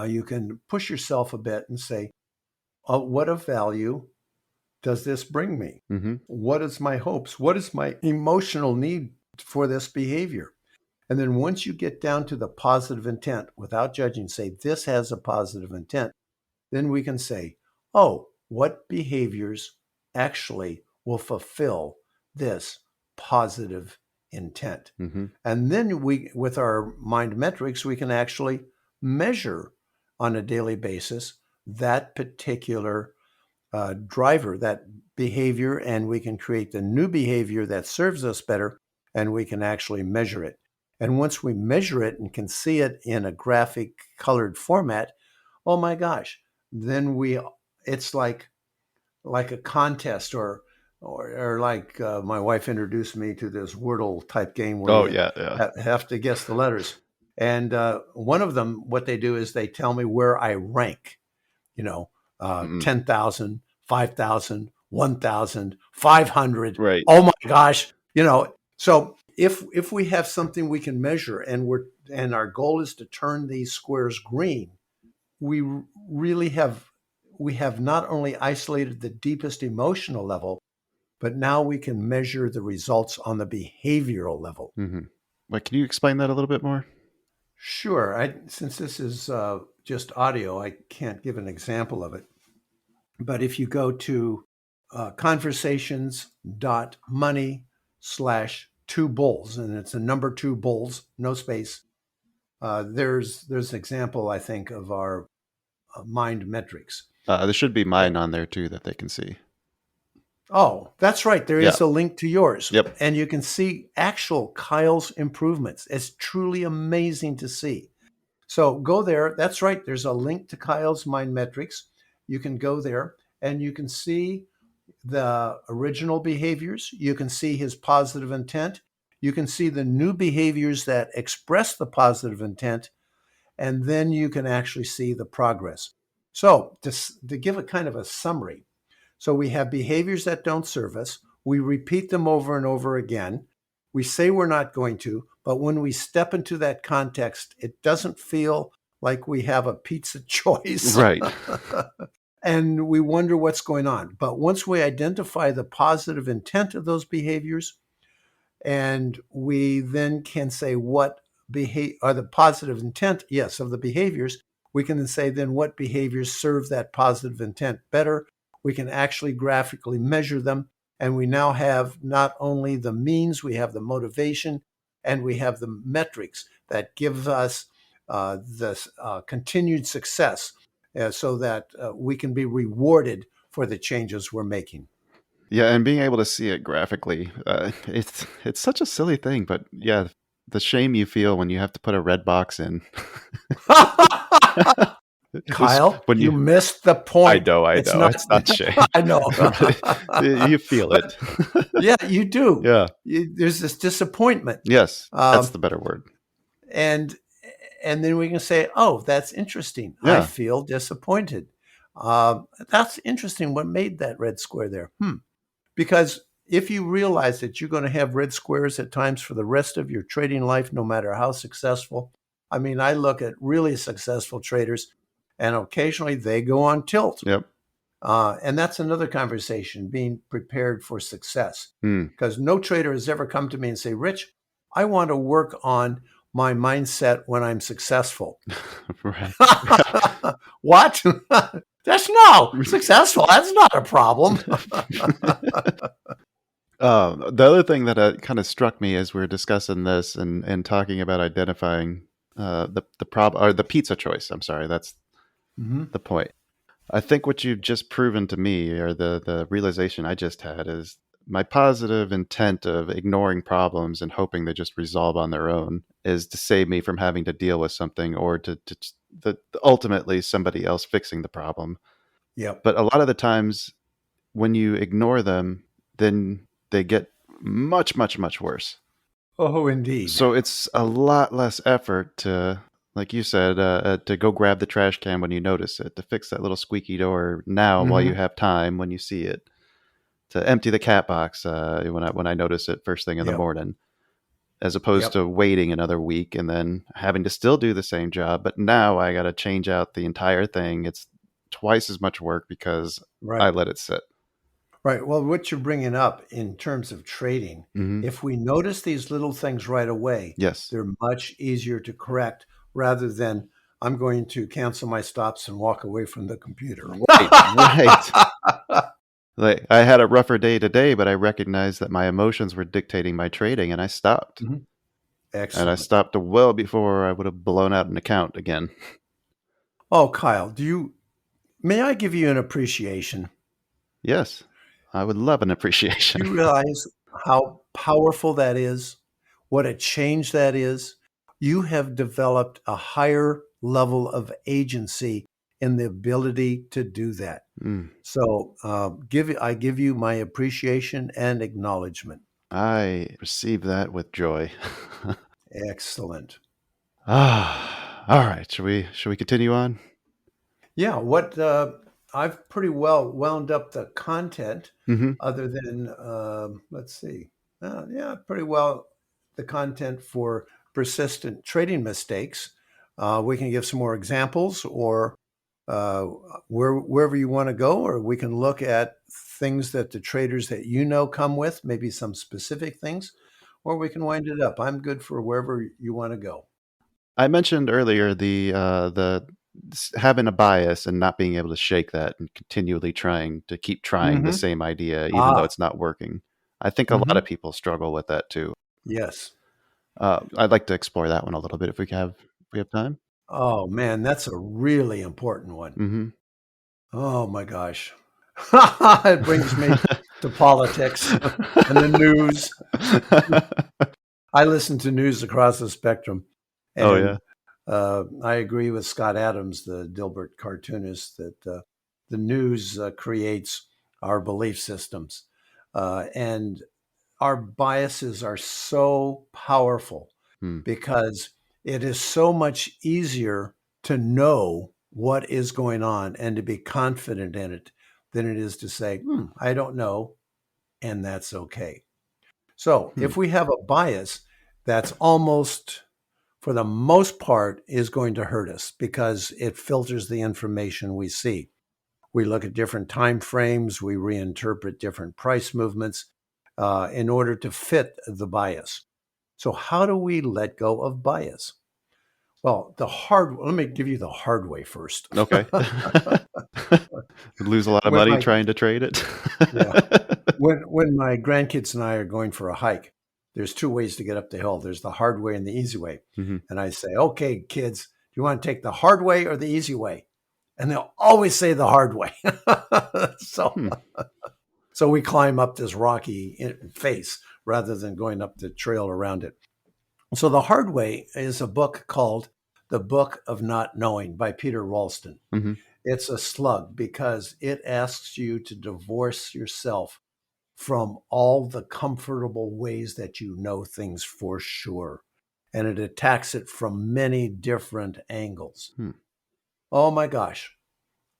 You can push yourself a bit and say, what of value does this bring me? Mm-hmm. What is my hopes? What is my emotional need for this behavior? And then once you get down to the positive intent, without judging, say, this has a positive intent, then we can say, oh, what behaviors actually will fulfill this positive intent? Mm-hmm. And then with our mind metrics, we can actually measure on a daily basis that particular driver, that behavior, and we can create the new behavior that serves us better, and we can actually measure it. And once we measure it and can see it in a graphic colored format, oh my gosh, then it's like a contest or like my wife introduced me to this Wordle type game where you have to guess the letters. And one of them, what they do is they tell me where I rank, 10,000, 5,000, 1,000, 500. Right. Oh my gosh. So if we have something we can measure and our goal is to turn these squares green, we have not only isolated the deepest emotional level, but now we can measure the results on the behavioral level. Mm-hmm. Wait, can you explain that a little bit more? Sure. Since this is just audio, I can't give an example of it. But if you go to conversations.money/2bulls, and it's a number 2 bulls, no space, there's an example, I think, of our mind metrics. There should be mine on there too that they can see. Oh, that's right. There is a link to yours. Yep. And you can see actual Kyle's improvements. It's truly amazing to see. So go there. That's right. There's a link to Kyle's mind metrics. You can go there and you can see the original behaviors. You can see his positive intent. You can see the new behaviors that express the positive intent. And then you can actually see the progress. So to give a kind of a summary, so we have behaviors that don't serve us. We repeat them over and over again. We say we're not going to, but when we step into that context, it doesn't feel like we have a pizza choice. Right. And we wonder what's going on. But once we identify the positive intent of those behaviors, and we then can say what are the positive intent, yes, of the behaviors, we can then say then what behaviors serve that positive intent better. We can actually graphically measure them. And we now have not only the means, we have the motivation, and we have the metrics that give us this continued success so that we can be rewarded for the changes we're making. Yeah, and being able to see it graphically, it's such a silly thing, but yeah, the shame you feel when you have to put a red box in. Kyle, when you missed the point. I know. It's not shame. I know. You feel it. Yeah, you do. Yeah. There's this disappointment. Yes. That's the better word. And then we can say, oh, that's interesting. Yeah. I feel disappointed. That's interesting. What made that red square there? Because if you realize that you're going to have red squares at times for the rest of your trading life, no matter how successful. I mean, I look at really successful traders, and occasionally they go on tilt. Yep. And that's another conversation, being prepared for success. Because no trader has ever come to me and say, Rich, I want to work on my mindset when I'm successful. Right. What? That's no successful. That's not a problem. The other thing that kind of struck me as we were discussing this and talking about identifying the problem or the pizza choice. I'm sorry, that's the point. I think what you've just proven to me, or the realization I just had, is my positive intent of ignoring problems and hoping they just resolve on their own is to save me from having to deal with something, or to ultimately somebody else fixing the problem. Yep. But a lot of the times when you ignore them, then they get much, much, much worse. Oh, indeed. So it's a lot less effort to, like you said, to go grab the trash can when you notice it, to fix that little squeaky door now while you have time when you see it, to empty the cat box when I notice it first thing in the morning, as opposed to waiting another week and then having to still do the same job. But now I got to change out the entire thing. It's twice as much work because I let it sit. Right. Well, what you're bringing up in terms of trading, if we notice these little things right away, they're much easier to correct rather than I'm going to cancel my stops and walk away from the computer. Right. Like, I had a rougher day today, but I recognized that my emotions were dictating my trading, and I stopped. Excellent. And I stopped well before I would have blown out an account again. Oh, Kyle, may I give you an appreciation? Yes, I would love an appreciation. Do you realize how powerful that is? What a change that is? You have developed a higher level of agency in the ability to do that. So I give you my appreciation and acknowledgement. I receive that with joy. Excellent. All right. Should we continue on? Yeah. I've pretty well wound up the content, other than let's see. Pretty well the content for persistent trading mistakes. We can give some more examples, or wherever you want to go, or we can look at things that the traders that come with, maybe some specific things, or we can wind it up. I'm good for wherever you want to go. I mentioned earlier the having a bias and not being able to shake that, and continually keep trying the same idea even though it's not working. I think a lot of people struggle with that too. Yes. I'd like to explore that one a little bit if we have time. Oh man, that's a really important one. Oh my gosh. It brings me to politics and the news. I listen to news across the spectrum. And, I agree with Scott Adams, the Dilbert cartoonist, that the news creates our belief systems. And our biases are so powerful because it is so much easier to know what is going on and to be confident in it than it is to say, I don't know, and that's okay. So if we have a bias, that's almost, for the most part, is going to hurt us because it filters the information we see. We look at different time frames, we reinterpret different price movements in order to fit the bias. So how do we let go of bias? Well, let me give you the hard way first. Okay. Lose a lot of money trying to trade it. When my grandkids and I are going for a hike, there's two ways to get up the hill. There's the hard way and the easy way. And I say, okay, kids, do you want to take the hard way or the easy way? And they'll always say the hard way. So we climb up this rocky face rather than going up the trail around it. So the hard way is a book called The Book of Not Knowing by Peter Ralston. Mm-hmm. It's a slug because it asks you to divorce yourself from all the comfortable ways that you know things for sure. And it attacks it from many different angles. Oh my gosh.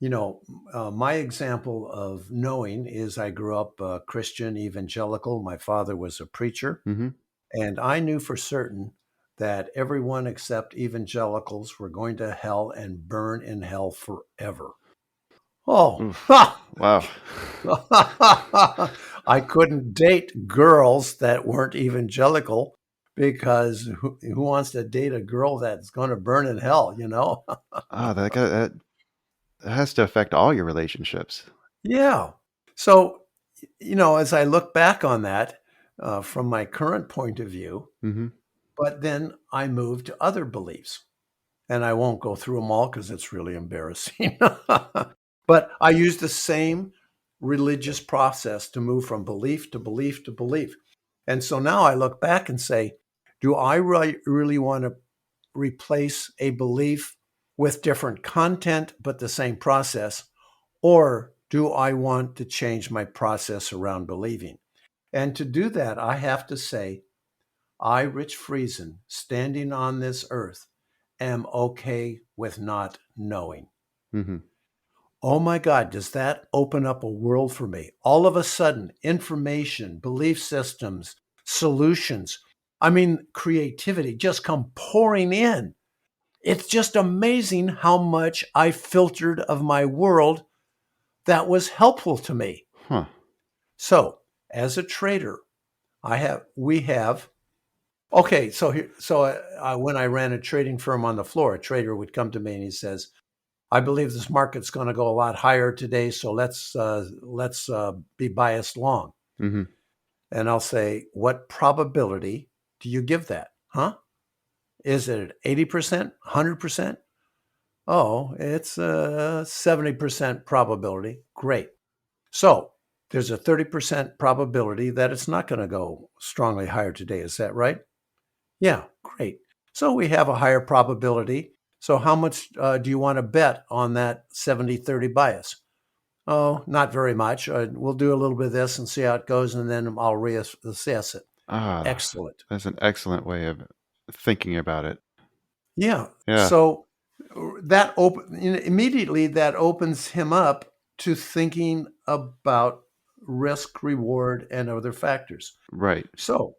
My example of knowing is I grew up Christian evangelical. My father was a preacher. Mm-hmm. And I knew for certain that everyone except evangelicals were going to hell and burn in hell forever. Oh, Oof. Wow. I couldn't date girls that weren't evangelical because who wants to date a girl that's going to burn in hell, That has to affect all your relationships. Yeah. So, as I look back on that from my current point of view, Mm-hmm. but then I moved to other beliefs. And I won't go through them all because it's really embarrassing. But I use the same religious process to move from belief to belief to belief. And so now I look back and say, do I really want to replace a belief with different content, but the same process? Or do I want to change my process around believing? And to do that, I have to say, I, Rich Friesen, standing on this earth, am okay with not knowing. Mm-hmm. Oh my God, does that open up a world for me? All of a sudden, information, belief systems, solutions, creativity just come pouring in. It's just amazing how much I filtered of my world that was helpful to me. Huh. So, as a trader, we have. Okay, so when I ran a trading firm on the floor, a trader would come to me and he says, "I believe this market's going to go a lot higher today, so let's be biased long." Mm-hmm. And I'll say, "What probability do you give that? Huh? Is it 80%, 100%? Oh, it's 70% probability. Great. So there's a 30% probability that it's not going to go strongly higher today. Is that right? Yeah, great. So we have a higher probability. So how much do you want to bet on that 70-30 bias? Oh, not very much. We'll do a little bit of this and see how it goes, and then I'll reassess it. Excellent. That's an excellent way of thinking about it. Yeah. Yeah. So immediately that opens him up to thinking about risk, reward, and other factors. Right. So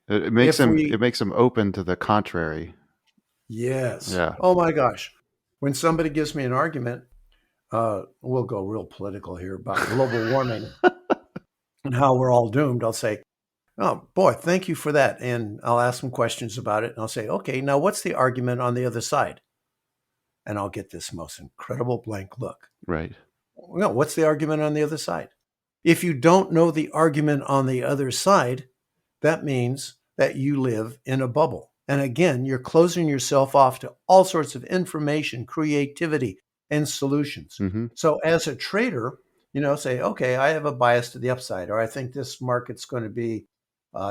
It makes if it makes them open to the contrary. yes. Yeah. Oh my gosh. When somebody gives me an argument, we'll go real political here about global warming and how we're all doomed. I'll say, "Oh boy, thank you for that." And I'll ask them questions about it. And I'll say, "Okay, now what's the argument on the other side?" And I'll get this most incredible blank look. Right. Well, what's the argument on the other side? If you don't know the argument on the other side, that means that you live in a bubble. And again, you're closing yourself off to all sorts of information, creativity, and solutions. Mm-hmm. So as a trader, say, okay, I have a bias to the upside, or I think this market's going to be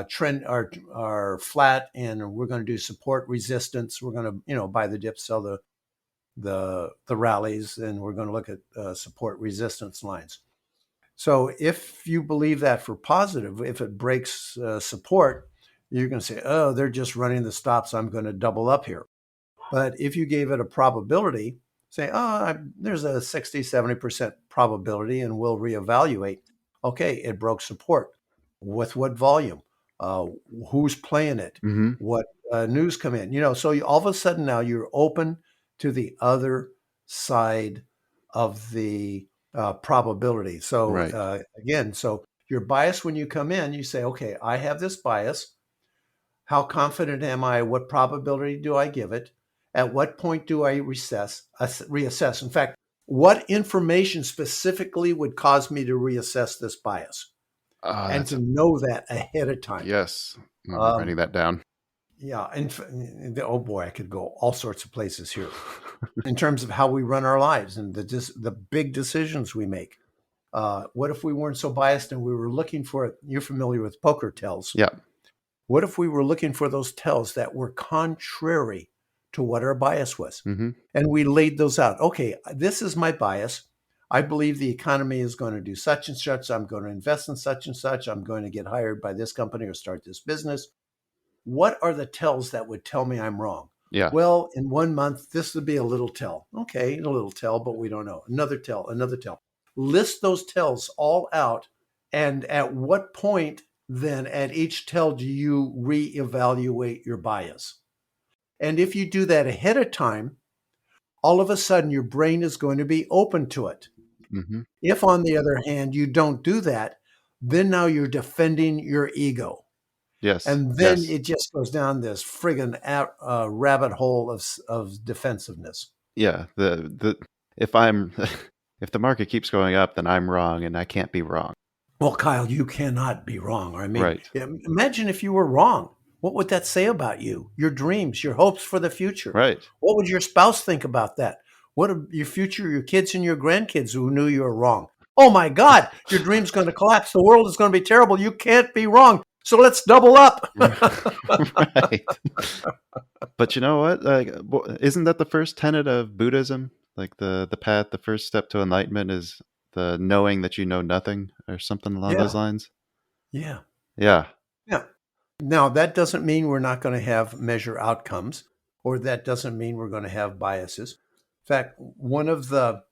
trend or flat, and we're going to do support resistance. We're going to, buy the dip, sell the rallies, and we're going to look at support resistance lines. So if you believe that for positive, if it breaks support, you're going to say, oh, they're just running the stops. I'm going to double up here. But if you gave it a probability, say, there's a 60, 70% probability and we'll reevaluate. Okay, it broke support. With what volume? Who's playing it? Mm-hmm. What news come in? So all of a sudden now you're open to the other side of the probability. So Right. again, so your bias when you come in, you say, okay, I have this bias. How confident am I? What probability do I give it? At what point do I reassess? In fact, what information specifically would cause me to reassess this bias? And to know that ahead of time. Yes. I'm writing that down. Yeah. And oh boy, I could go all sorts of places here in terms of how we run our lives and the big decisions we make. What if we weren't so biased and we were looking for it? You're familiar with poker tells. Yeah. What if we were looking for those tells that were contrary to what our bias was. Mm-hmm. And we laid those out. Okay, this is my bias. I believe the economy is going to do such and such. I'm going to invest in such and such. I'm going to get hired by this company or start this business. What are the tells that would tell me I'm wrong? Yeah. Well, in 1 month, this would be a little tell. Okay, a little tell, but we don't know. Another tell, another tell. List those tells all out. And at what point then at each tell do you reevaluate your bias? And if you do that ahead of time, all of a sudden your brain is going to be open to it. Mm-hmm. If, on the other hand, you don't do that, then now you're defending your ego. Yes. And then yes. it just goes down this friggin' rabbit hole of defensiveness. Yeah. If I'm if the market keeps going up, then I'm wrong, and I can't be wrong. Well, Kyle, you cannot be wrong. I mean, Right. imagine if you were wrong. What would that say about you, your dreams, your hopes for the future? Right. What would your spouse think about that? What of your future, your kids and your grandkids who knew you were wrong? Oh my God, your dream's going to collapse. The world is going to be terrible. You can't be wrong. So let's double up. Right. But you know what? Like, isn't that the first tenet of Buddhism? Like the path, the first step to enlightenment is the knowing that you know nothing, or something along Yeah. those lines. Yeah. Yeah. Yeah. Now, that doesn't mean we're not going to measure outcomes, or that doesn't mean we're going to have biases. In fact, one of the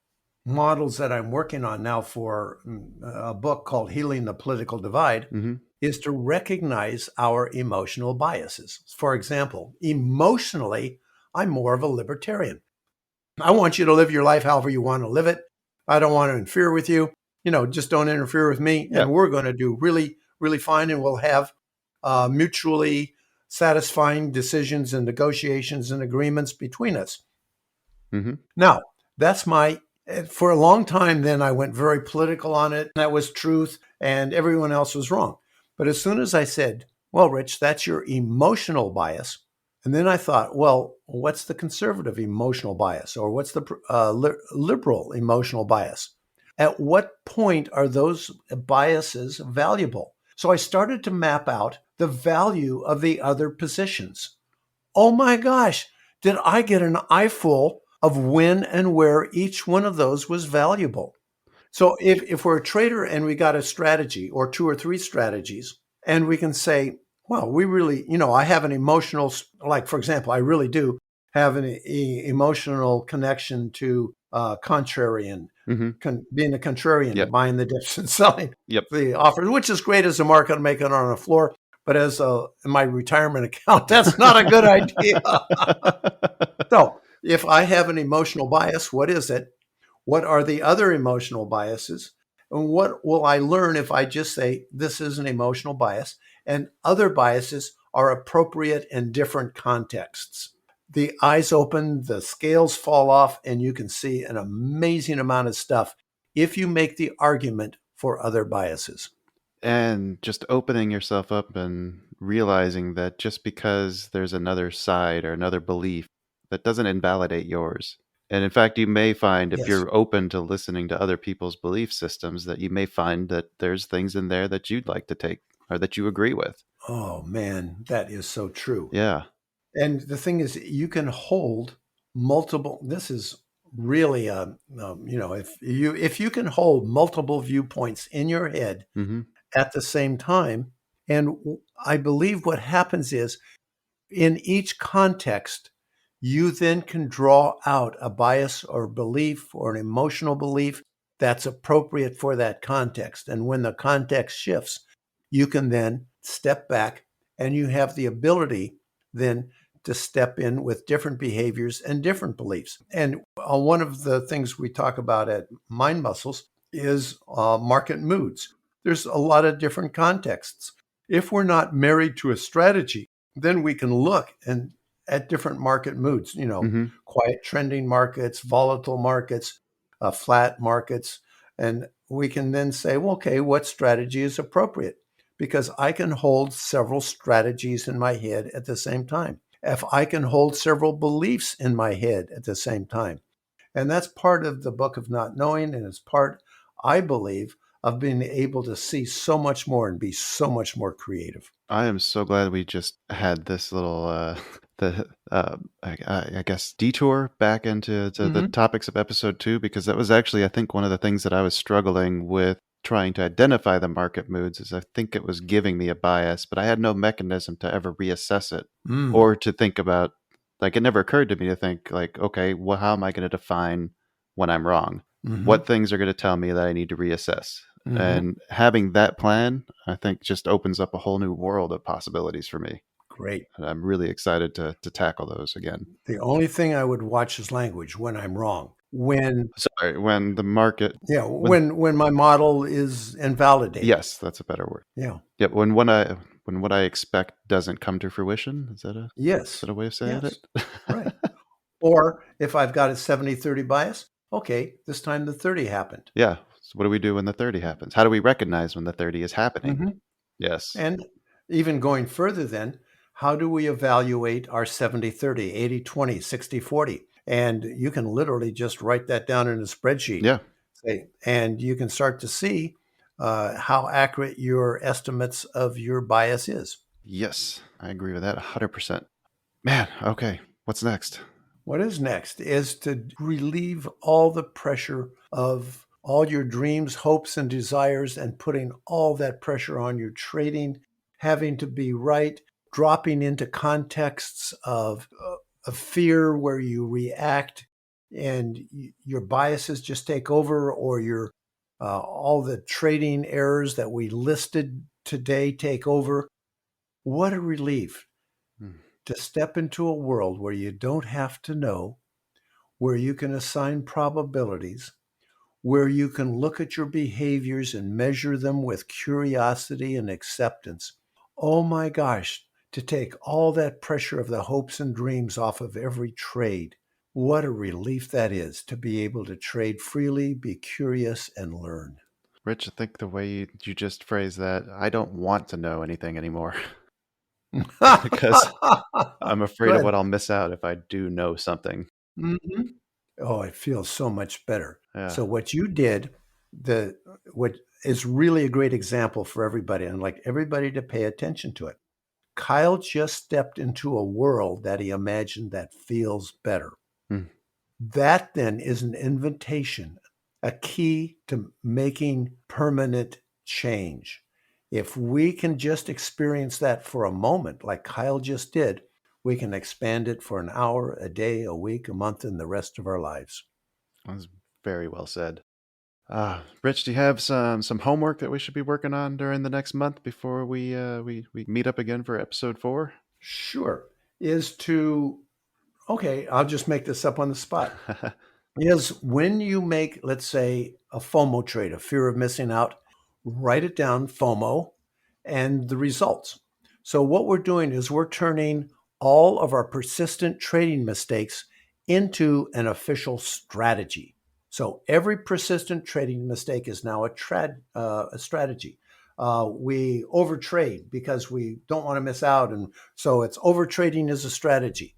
models that I'm working on now for a book called Healing the Political Divide Mm-hmm. is to recognize our emotional biases. For example, emotionally, I'm more of a libertarian. I want you to live your life however you want to live it. I don't want to interfere with you. Just don't interfere with me. Yeah. And we're going to do really, really fine. And we'll have mutually satisfying decisions and negotiations and agreements between us. Mm-hmm. Now, that's for a long time, then I went very political on it. That was truth, and everyone else was wrong. But as soon as I said, well, Rich, that's your emotional bias. And then I thought, well, what's the conservative emotional bias? Or what's the liberal emotional bias? At what point are those biases valuable? So I started to map out the value of the other positions. Oh my gosh, did I get an eyeful of when and where each one of those was valuable? So if we're a trader and we got a strategy or two or three strategies, and we can say, well, we really, I have an emotional, like, for example, I really do have an emotional connection to contrarian, Mm-hmm. being a contrarian, Yep. buying the dips and selling Yep. the offers, which is great as a market maker on a floor. But as in my retirement account, that's not a good idea. So if I have an emotional bias, what is it? What are the other emotional biases? And what will I learn if I just say, this is an emotional bias, and other biases are appropriate in different contexts? The eyes open, the scales fall off, and you can see an amazing amount of stuff if you make the argument for other biases. And just opening yourself up and realizing that just because there's another side or another belief, that doesn't invalidate yours. And in fact, you may find, if Yes. you're open to listening to other people's belief systems, that you may find that there's things in there that you'd like to take or that you agree with. Oh, man, that is so true. Yeah. And the thing is, you can hold multiple. This is really if you can hold multiple viewpoints in your head Mm-hmm. at the same time, and I believe what happens is, in each context, you then can draw out a bias or belief or an emotional belief that's appropriate for that context. And when the context shifts, you can then step back, and you have the ability then to step in with different behaviors and different beliefs. And one of the things we talk about at Mind Muscles is market moods. There's a lot of different contexts. If we're not married to a strategy, then we can look at different market moods, Mm-hmm. quiet trending markets, volatile markets, flat markets. And we can then say, well, okay, what strategy is appropriate? Because I can hold several strategies in my head at the same time. If I can hold several beliefs in my head at the same time. And that's part of the book of not knowing. And it's part, I believe, of being able to see so much more and be so much more creative. I am so glad we just had this little I guess detour back into the topics of episode 2, because that was actually, I think, one of the things that I was struggling with trying to identify the market moods, is I think it was giving me a bias, but I had no mechanism to ever reassess it or to think about, like, it never occurred to me to think like, okay, well, how am I going to define when I'm wrong? What things are going to tell me that I need to reassess? And having that plan, I think, just opens up a whole new world of possibilities for me. Great. And I'm really excited to tackle those again. The only thing I would watch is language when I'm wrong. When When the market, when my model is invalidated. yes, that's a better word. Yeah. Yeah, when what I expect doesn't come to fruition. Is that Yes. a way of saying Yes. it? Right. Or if I've got a 70-30 bias, okay, this time the 30 happened. Yeah. So what do we do when the 30 happens? How do we recognize when the 30 is happening? Yes. And even going further then, how do we evaluate our 70-30, 80-20, 60-40? And you can literally just write that down in a spreadsheet. Yeah. And you can start to see how accurate your estimates of your bias is. Yes, I agree with that 100%. Man, okay. What's next? What is next is to relieve all the pressure of all your dreams, hopes, and desires, and putting all that pressure on your trading, having to be right, dropping into contexts of fear where you react and your biases just take over, or your all the trading errors that we listed today take over. What a relief to step into a world where you don't have to know, where you can assign probabilities, where you can look at your behaviors and measure them with curiosity and acceptance. Oh my gosh, to take all that pressure of the hopes and dreams off of every trade. What a relief that is, to be able to trade freely, be curious, and learn. Rich, I think the way you just phrased that, I don't want to know anything anymore. Because I'm afraid of what I'll miss out if I do know something. Oh, it feels so much better. Yeah. So what you did, what is really a great example for everybody, and I'd like everybody to pay attention to it. Kyle just stepped into a world that he imagined that feels better. That then is an invitation, a key to making permanent change. If we can just experience that for a moment, like Kyle just did, we can expand it for an hour, a day, a week, a month, and the rest of our lives. That was very well said. Rich, do you have some homework that we should be working on during the next month before we meet up again for episode 4? Sure. Okay, I'll just make this up on the spot. Is when you make, let's say, a FOMO trade, a fear of missing out, write it down, FOMO, and the results. So what we're doing is we're turning all of our persistent trading mistakes into an official strategy. So every persistent trading mistake is now a strategy. We overtrade because we don't want to miss out. And so it's overtrading is a strategy.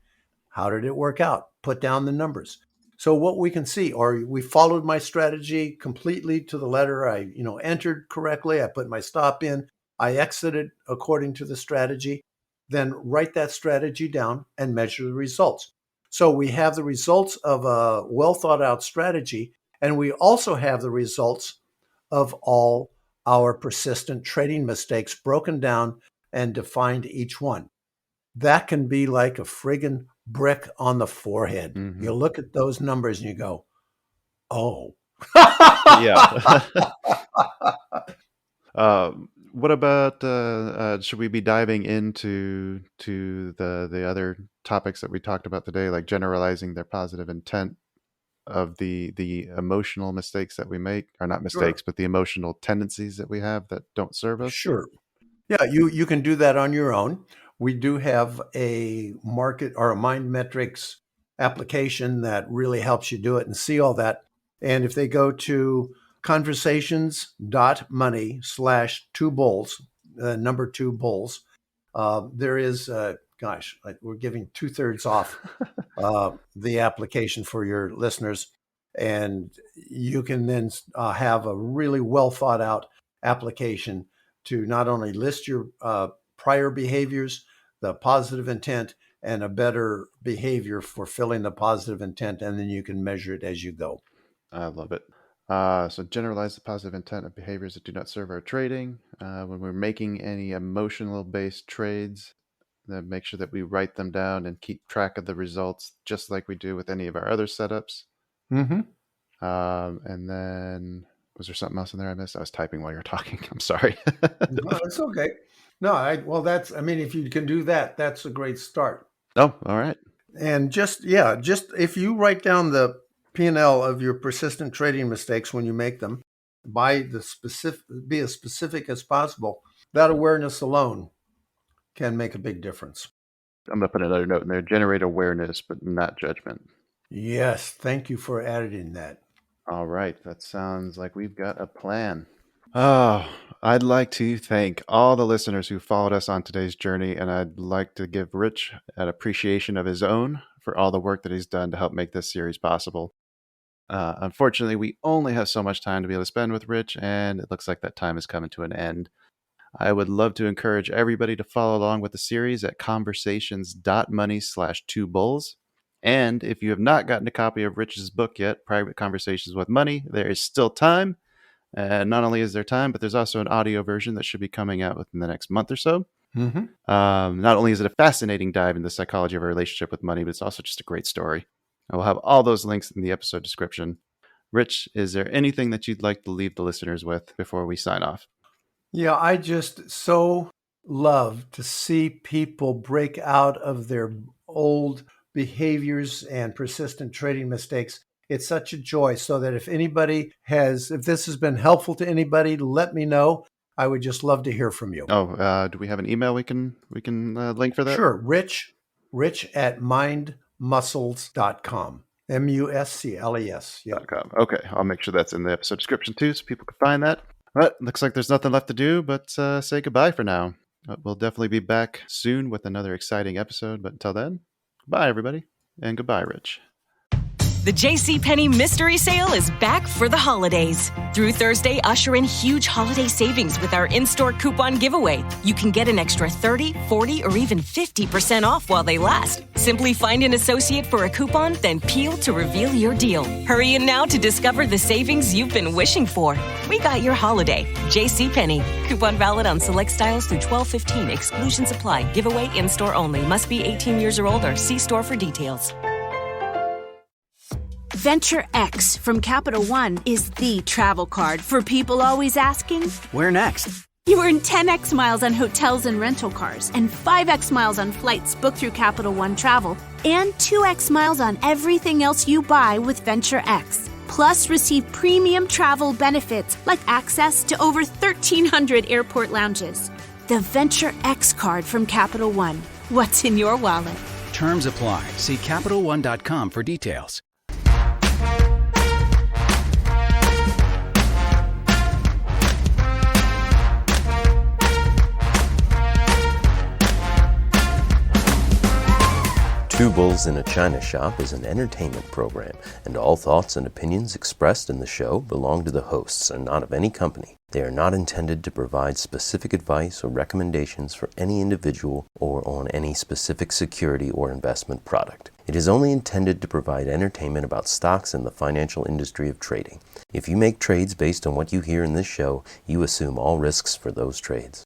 How did it work out? Put down the numbers. So what we can see, or we followed my strategy completely to the letter. I, entered correctly. I put my stop in. I exited according to the strategy. Then write that strategy down and measure the results. So we have the results of a well thought out strategy, and we also have the results of all our persistent trading mistakes broken down and defined each one. That can be like a friggin' brick on the forehead. You look at those numbers and you go, oh. Yeah. What about should we be diving into the other topics that we talked about today, like generalizing their positive intent of the emotional mistakes that we make, or not mistakes, but the emotional tendencies that we have that don't serve us? Sure. Yeah, you can do that on your own. We do have a market or a mind metrics application that really helps you do it and see all that. And if they go to conversations.money/2bulls, number 2 bulls, there is, we're giving 2/3 off the application for your listeners. And you can then have a really well thought out application to not only list your prior behaviors, the positive intent, and a better behavior for filling the positive intent, and then you can measure it as you go. I love it. So generalize the positive intent of behaviors that do not serve our trading. When we're making any emotional-based trades, then make sure that we write them down and keep track of the results, just like we do with any of our other setups. Mm-hmm. And then, was there something else in there I missed? I was typing while you were talking. I'm sorry. No, it's okay. No, if you can do that, that's a great start. Oh, all right. And just if you write down the P&L of your persistent trading mistakes when you make them, be as specific as possible. That awareness alone can make a big difference. I'm going to put another note in there. Generate awareness, but not judgment. Yes, thank you for adding that. All right. That sounds like we've got a plan. Oh, I'd like to thank all the listeners who followed us on today's journey, and I'd like to give Rich an appreciation of his own for all the work that he's done to help make this series possible. Unfortunately, we only have so much time to be able to spend with Rich, and it looks like that time is coming to an end. I would love to encourage everybody to follow along with the series at conversations.money/2bulls. And if you have not gotten a copy of Rich's book yet, Private Conversations with Money, there is still time. And not only is there time, but there's also an audio version that should be coming out within the next month or so. Mm-hmm. Not only is it a fascinating dive into the psychology of a relationship with money, but it's also just a great story. I will have all those links in the episode description. Rich, is there anything that you'd like to leave the listeners with before we sign off? Yeah, I just so love to see people break out of their old behaviors and persistent trading mistakes. It's such a joy. So that if this has been helpful to anybody, let me know. I would just love to hear from you. Oh, do we have an email we can link for that? Sure. Rich at mindmuscles.com. MUSCLES. Yeah. Okay, I'll make sure that's in the episode description too, so people can find that. But looks like there's nothing left to do but say goodbye for now. We'll definitely be back soon with another exciting episode. But until then, goodbye, everybody. And goodbye, Rich. The JCPenney Mystery Sale is back for the holidays. Through Thursday, usher in huge holiday savings with our in-store coupon giveaway. You can get an extra 30, 40, or even 50% off while they last. Simply find an associate for a coupon, then peel to reveal your deal. Hurry in now to discover the savings you've been wishing for. We got your holiday. JCPenney. Coupon valid on select styles through 12/15. Exclusions apply. Giveaway in-store only. Must be 18 years or older. See store for details. Venture X from Capital One is the travel card for people always asking, Where next? You earn 10x miles on hotels and rental cars, and 5x miles on flights booked through Capital One Travel, and 2x miles on everything else you buy with Venture X. Plus, receive premium travel benefits like access to over 1,300 airport lounges. The Venture X card from Capital One. What's in your wallet? Terms apply. See CapitalOne.com for details. Two Bulls in a China Shop is an entertainment program, and all thoughts and opinions expressed in the show belong to the hosts and not of any company. They are not intended to provide specific advice or recommendations for any individual or on any specific security or investment product. It is only intended to provide entertainment about stocks in the financial industry of trading. If you make trades based on what you hear in this show, you assume all risks for those trades.